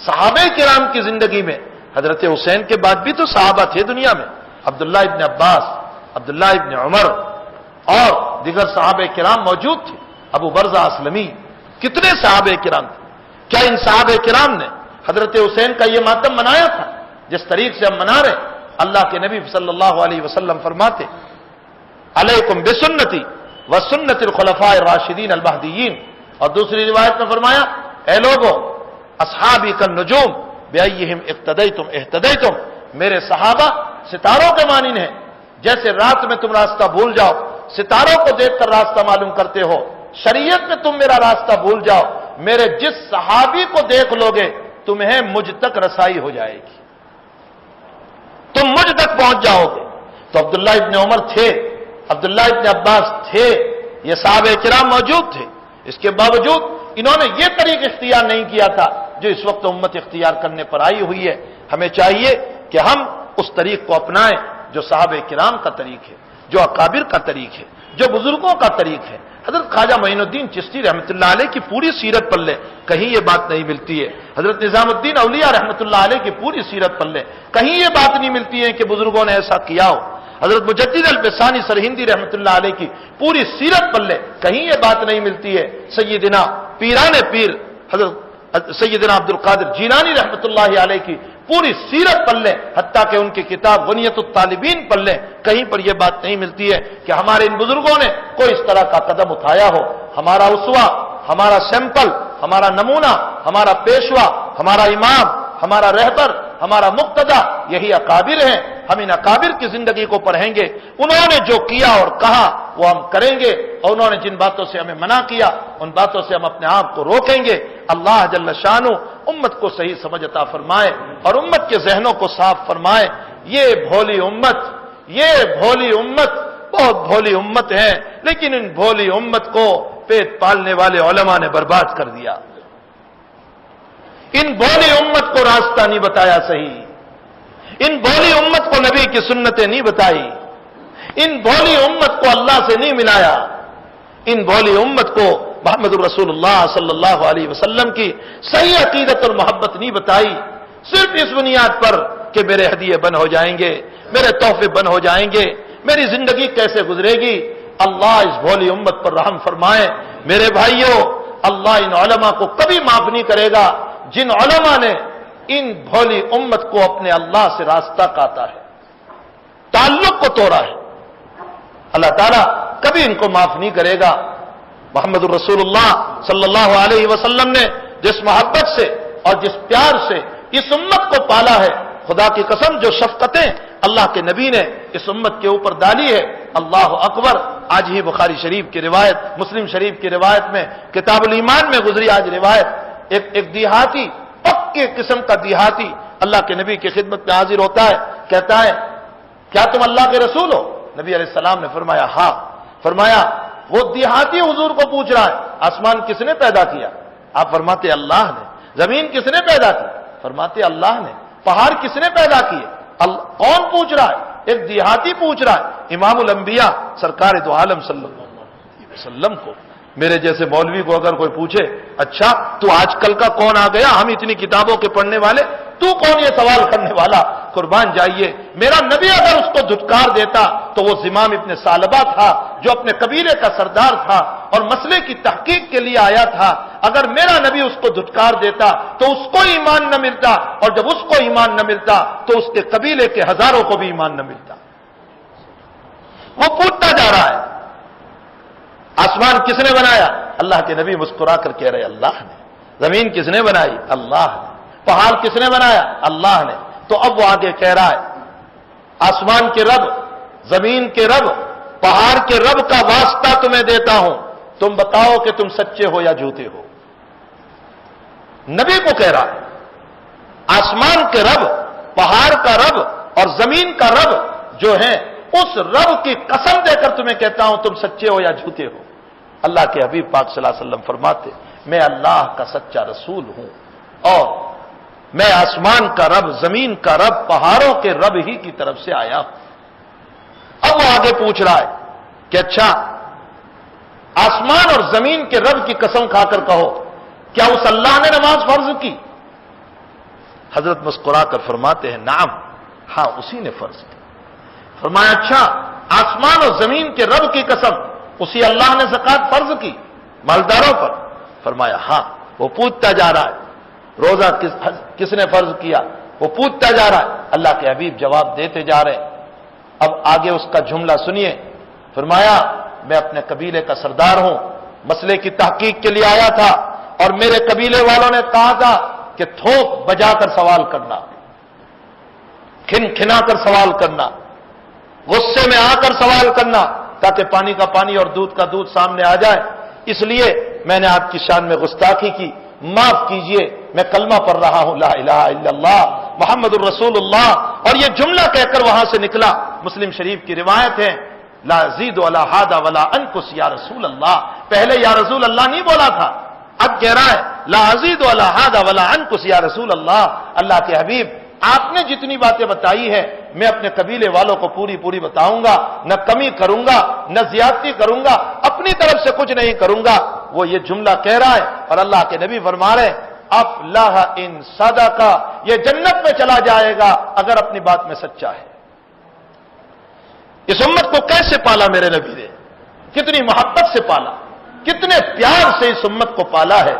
صحابہ کرام کی زندگی میں حضرت حسین کے بعد بھی تو صحابہ تھے دنیا میں، عبداللہ ابن عباس، عبداللہ ابن عمر اور دیگر صحابہ کرام موجود تھے، ابو برزہ اسلمی، کتنے صحابہ کرام تھے۔ کیا ان صحابہ کرام نے حضرت حسین کا یہ ماتم منایا تھا جس طریق سے ہم منا رہے؟ اللہ کے نبی صلی اللہ علیہ وسلم فرماتے علیکم بسنتی وسنت الخلفاء الراشدین المہدیین، اور دوسری روایت میں فرمایا اے لوگو اصحابی کالنجوم بأیہم اقتدیتم اہتدیتم، میرے صحابہ ستاروں کے مانند ہیں، جیسے رات میں تم راستہ بھول جاؤ ستاروں کو دیکھ کر راستہ معلوم کرتے ہو، شریعت میں تم میرا راستہ بھول جاؤ، میرے جس صحابی کو دیکھ لوگے تمہیں مجھ تک رسائی ہو جائے گی، تم مجھ تک پہنچ جاؤ گے۔ تو عبداللہ ابن عمر تھے، عبداللہ ابن عباس تھے، یہ صحابہ کرام موجود تھے، اس کے باوجود انہوں نے یہ طریق اختیار نہیں کیا تھا جو اس وقت امت اختیار کرنے پر آئی ہوئی ہے۔ ہمیں چاہیے کہ ہم اس طریق کو اپنائیں جو صحابہ کرام کا طریق ہے، جو اکابر کا طریق ہے، جو بزرگوں کا طریق ہے۔ حضرت خواجہ معین الدین چشتی رحمۃ اللہ علیہ کی پوری سیرت پڑھ لیں، کہیں یہ بات نہیں ملتی ہے۔ حضرت نظام الدین اولیاء رحمۃ اللہ علیہ کی پوری سیرت پڑھ لیں، کہیں یہ بات نہیں ملتی ہے کہ بزرگوں نے ایسا کیا ہو۔ حضرت مجدد الفسانی سرہندی رحمۃ اللہ علیہ کی پوری سیرت پڑھ لیں، کہیں یہ بات نہیں ملتی ہے۔ سیدنا پیران پیر حضرت سیدنا عبد القادر جیلانی رحمۃ اللہ علیہ کی پوری سیرت پڑھ لیں، حتیٰ کہ ان کی کتاب غنیت الطالبین پڑھ لیں، کہیں پر یہ بات نہیں ملتی ہے کہ ہمارے ان بزرگوں نے کوئی اس طرح کا قدم اٹھایا ہو۔ ہمارا اسوہ، ہمارا سیمپل، ہمارا نمونہ، ہمارا پیشوا، ہمارا امام، ہمارا رہبر، ہمارا مقتدی یہی اکابر ہیں۔ ہم ان اکابر کی زندگی کو پڑھیں گے، انہوں نے جو کیا اور کہا وہ ہم کریں گے، اور انہوں نے جن باتوں سے ہمیں منع کیا ان باتوں سے ہم اپنے آپ کو روکیں گے۔ اللہ جل شانہ امت کو صحیح سمجھ عطا فرمائے اور امت کے ذہنوں کو صاف فرمائے۔ یہ بھولی امت بہت بھولی امت ہے، لیکن ان بھولی امت کو پیٹ پالنے والے علماء نے برباد کر دیا۔ ان بھولی امت کو راستہ نہیں بتایا صحیح، ان بھولی امت کو نبی کی سنتیں نہیں بتائی، ان بھولی امت کو اللہ سے نہیں ملایا، ان بھولی امت کو محمد الرسول اللہ صلی اللہ علیہ وسلم کی صحیح عقیدت اور محبت نہیں بتائی، صرف اس بنیاد پر کہ میرے ہدیے بن ہو جائیں گے، میرے تحفے بن ہو جائیں گے، میری زندگی کیسے گزرے گی۔ اللہ اس بھولی امت پر رحم فرمائے۔ میرے بھائیوں، اللہ ان علماء کو کبھی معاف نہیں کرے گا جن علماء نے ان بھولی امت کو اپنے اللہ سے راستہ کاٹا ہے، تعلق کو توڑا ہے۔ اللہ تعالیٰ کبھی ان کو معاف نہیں کرے گا۔ محمد الرسول اللہ صلی اللہ علیہ وسلم نے جس محبت سے اور جس پیار سے اس امت کو پالا ہے، خدا کی قسم جو شفقتیں اللہ کے نبی نے اس امت کے اوپر ڈالی ہے، اللہ اکبر۔ آج ہی بخاری شریف کی روایت، مسلم شریف کی روایت میں، کتاب الایمان میں گزری آج روایت، ایک دیہاتی، پکے قسم کا دیہاتی اللہ کے نبی کی خدمت میں حاضر ہوتا ہے، کہتا ہے کیا تم اللہ کے رسول ہو؟ نبی علیہ السلام نے فرمایا ہاں۔ فرمایا وہ دیہاتی حضور کو پوچھ رہا ہے آسمان کس نے پیدا کیا؟ آپ فرماتے اللہ نے۔ زمین کس نے پیدا کی؟ فرماتے اللہ نے۔ پہاڑ کس نے پیدا کیے؟ کون پوچھ رہا ہے؟ ایک دیہاتی پوچھ رہا ہے۔ امام الانبیاء سرکار دو عالم صلی اللہ علیہ وسلم کو، میرے جیسے مولوی کو اگر کوئی پوچھے اچھا تو آج کل کا کون آ گیا، ہم اتنی کتابوں کے پڑھنے والے، تو کون یہ سوال کرنے والا؟ قربان جائیے، میرا نبی اگر اس کو دھٹکار دیتا تو وہ زمام ابن ثعلبہ تھا جو اپنے قبیلے کا سردار تھا اور مسئلے کی تحقیق کے لیے آیا تھا، اگر میرا نبی اس کو دھٹکار دیتا تو اس کو ایمان نہ ملتا، اور جب اس کو ایمان نہ ملتا تو اس کے قبیلے کے ہزاروں کو بھی ایمان نہ ملتا۔ وہ پوچھتا جا رہا ہے آسمان کس نے بنایا؟ اللہ کے نبی مسکرا کر کہہ رہے اللہ نے۔ زمین کس نے بنائی؟ اللہ نے۔ پہاڑ کس نے بنایا؟ اللہ نے۔ تو اب وہ آگے کہہ رہا ہے آسمان کے رب، زمین کے رب، پہاڑ کے رب کا واسطہ تمہیں دیتا ہوں، تم بتاؤ کہ تم سچے ہو یا جھوٹے ہو۔ نبی کو کہہ رہا ہے آسمان کے رب، پہاڑ کا رب اور زمین کا رب جو ہے، اس رب کی قسم دے کر تمہیں کہتا ہوں تم سچے ہو یا جھوٹے ہو۔ اللہ کے حبیب پاک صلی اللہ علیہ وسلم فرماتے میں اللہ کا سچا رسول ہوں اور میں آسمان کا رب، زمین کا رب، پہاڑوں کے رب ہی کی طرف سے آیا ہوں۔ اب وہ آگے پوچھ رہا ہے کہ اچھا آسمان اور زمین کے رب کی قسم کھا کر کہو کیا اس اللہ نے نماز فرض کی؟ حضرت مسکرا کر فرماتے ہیں نعم، ہاں اسی نے فرض کی۔ فرمایا اچھا آسمان اور زمین کے رب کی قسم، اسی اللہ نے زکوٰۃ فرض کی مالداروں پر؟ فرمایا ہاں۔ وہ پوچھتا جا رہا ہے روزہ کس نے فرض کیا؟ وہ پوچھتا جا رہا ہے، اللہ کے حبیب جواب دیتے جا رہے ہیں۔ اب آگے اس کا جملہ سنیے۔ فرمایا میں اپنے قبیلے کا سردار ہوں، مسئلے کی تحقیق کے لیے آیا تھا اور میرے قبیلے والوں نے کہا تھا کہ تھوک بجا کر سوال کرنا، کھن کھنا کر سوال کرنا، غصے میں آ کر سوال کرنا تاکہ پانی کا پانی اور دودھ کا دودھ سامنے آ جائے۔ اس لیے میں نے آپ کی شان میں گستاخی کی، معاف کیجئے، میں کلمہ پڑھ رہا ہوں لا الہ الا اللہ محمد الرسول اللہ، اور یہ جملہ کہہ کر وہاں سے نکلا۔ مسلم شریف کی روایت ہے لا ازید ولا ہذا ولا انقص یا رسول اللہ، پہلے یا رسول اللہ نہیں بولا تھا، اب کہہ رہا ہے لا ازید ولا ہذا ولا انقص یا رسول اللہ، اللہ کے حبیب آپ نے جتنی باتیں بتائی ہے میں اپنے قبیلے والوں کو پوری بتاؤں گا، نہ کمی کروں گا نہ زیادتی کروں گا، اپنی طرف سے کچھ نہیں کروں گا۔ وہ یہ جملہ کہہ رہا ہے اور اللہ کے نبی فرما رہے افلح ان صدق، یہ جنت میں چلا جائے گا اگر اپنی بات میں سچا ہے۔ اس امت کو کیسے پالا میرے نبی نے، کتنی محبت سے پالا، کتنے پیار سے اس امت کو پالا ہے۔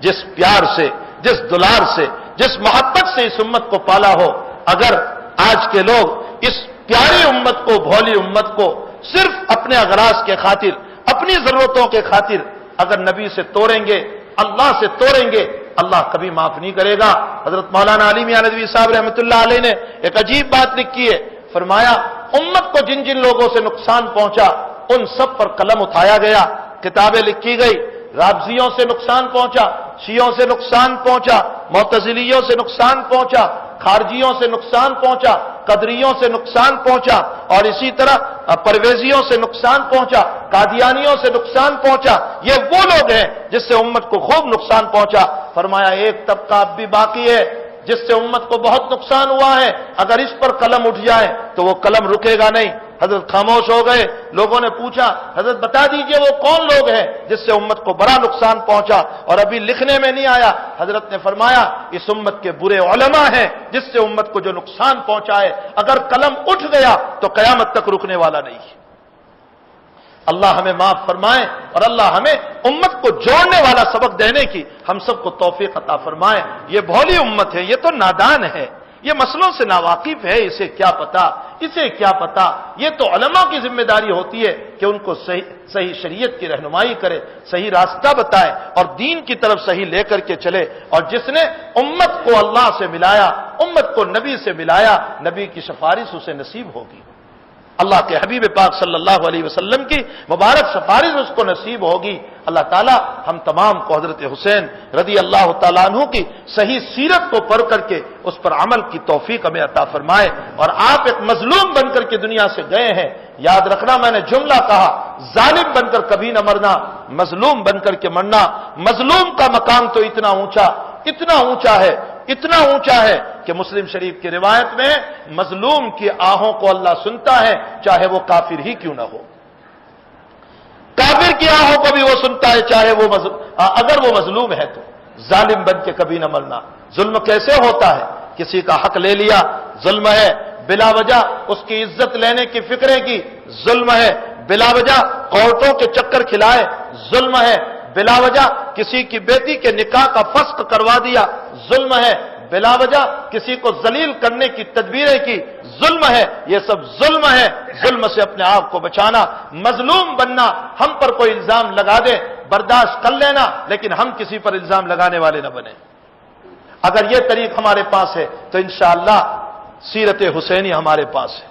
جس پیار سے، جس دلار سے، جس محبت سے اس امت کو پالا ہو، اگر آج کے لوگ اس پیاری امت کو، بھولی امت کو صرف اپنے اغراض کے خاطر، اپنی ضرورتوں کے خاطر اگر نبی سے توڑیں گے، اللہ سے توڑیں گے، اللہ کبھی معاف نہیں کرے گا۔ حضرت مولانا علی میاں ندوی صاحب رحمۃ اللہ علیہ نے ایک عجیب بات لکھی ہے، فرمایا امت کو جن جن لوگوں سے نقصان پہنچا ان سب پر قلم اٹھایا گیا، کتابیں لکھی گئی، رافضیوں سے نقصان پہنچا، شیعوں سے نقصان پہنچا، معتزلیوں سے نقصان پہنچا، خارجیوں سے نقصان پہنچا، قدریوں سے نقصان پہنچا، اور اسی طرح پرویزیوں سے نقصان پہنچا، قادیانیوں سے نقصان پہنچا۔ یہ وہ لوگ ہیں جس سے امت کو خوب نقصان پہنچا۔ فرمایا ایک طبقہ اب بھی باقی ہے جس سے امت کو بہت نقصان ہوا ہے، اگر اس پر قلم اٹھ جائے تو وہ قلم رکے گا نہیں۔ حضرت خاموش ہو گئے، لوگوں نے پوچھا حضرت بتا دیجئے وہ کون لوگ ہیں جس سے امت کو بڑا نقصان پہنچا اور ابھی لکھنے میں نہیں آیا۔ حضرت نے فرمایا اس امت کے برے علماء ہیں جس سے امت کو جو نقصان پہنچا ہے، اگر قلم اٹھ گیا تو قیامت تک رکنے والا نہیں ہے۔ اللہ ہمیں معاف فرمائے اور اللہ ہمیں امت کو جوڑنے والا سبق دینے کی ہم سب کو توفیق عطا فرمائے۔ یہ بھولی امت ہے، یہ تو نادان ہے، یہ مسئلوں سے ناواقف ہے، اسے کیا پتا، یہ تو علماء کی ذمہ داری ہوتی ہے کہ ان کو صحیح شریعت کی رہنمائی کرے، صحیح راستہ بتائے اور دین کی طرف صحیح لے کر کے چلے۔ اور جس نے امت کو اللہ سے ملایا، امت کو نبی سے ملایا، نبی کی سفارش اسے نصیب ہوگی، اللہ کے حبیب پاک صلی اللہ علیہ وسلم کی مبارک سفارش اس کو نصیب ہوگی۔ اللہ تعالی ہم تمام کو حضرت حسین رضی اللہ تعالیٰ عنہ کی صحیح سیرت کو پڑھ کر کے اس پر عمل کی توفیق ہمیں عطا فرمائے۔ اور آپ ایک مظلوم بن کر کے دنیا سے گئے ہیں، یاد رکھنا میں نے جملہ کہا، ظالم بن کر کبھی نہ مرنا، مظلوم بن کر کے مرنا۔ مظلوم کا مقام تو اتنا اونچا ہے کہ مسلم شریف کی روایت میں مظلوم کی آہوں کو اللہ سنتا ہے، چاہے وہ کافر ہی کیوں نہ ہو، کافر کی آہوں کو بھی وہ سنتا ہے، چاہے وہ اگر وہ مظلوم ہے تو۔ ظالم بن کے کبھی نہ مرنا۔ ظلم کیسے ہوتا ہے؟ کسی کا حق لے لیا، ظلم ہے۔ بلا وجہ اس کی عزت لینے کی فکرے کی، ظلم ہے۔ بلا وجہ کورٹوں کے چکر کھلائے، ظلم ہے۔ بلا وجہ کسی کی بیٹی کے نکاح کا فسخ کروا دیا، ظلم ہے۔ بلا وجہ کسی کو ذلیل کرنے کی تدبیریں کی، ظلم ہے۔ یہ سب ظلم ہے۔ ظلم سے اپنے آپ کو بچانا، مظلوم بننا، ہم پر کوئی الزام لگا دے برداشت کر لینا، لیکن ہم کسی پر الزام لگانے والے نہ بنیں۔ اگر یہ طریق ہمارے پاس ہے تو انشاءاللہ سیرت حسینی ہمارے پاس ہے۔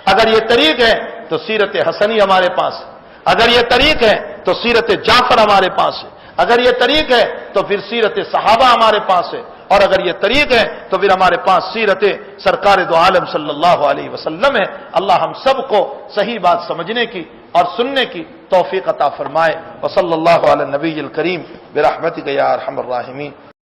اگر یہ طریق ہے تو سیرت حسنی ہمارے پاس ہے۔ اگر یہ طریق ہے تو سیرت جعفر ہمارے پاس ہے۔ اگر یہ طریق ہے تو پھر سیرت صحابہ ہمارے پاس ہے۔ اور اگر یہ طریق ہے تو پھر ہمارے پاس سیرت سرکار دو عالم صلی اللہ علیہ وسلم ہے۔ اللہ ہم سب کو صحیح بات سمجھنے کی اور سننے کی توفیق عطا فرمائے۔ وصلی اللہ علی النبی الکریم برحمتک یا ارحم الراحمین۔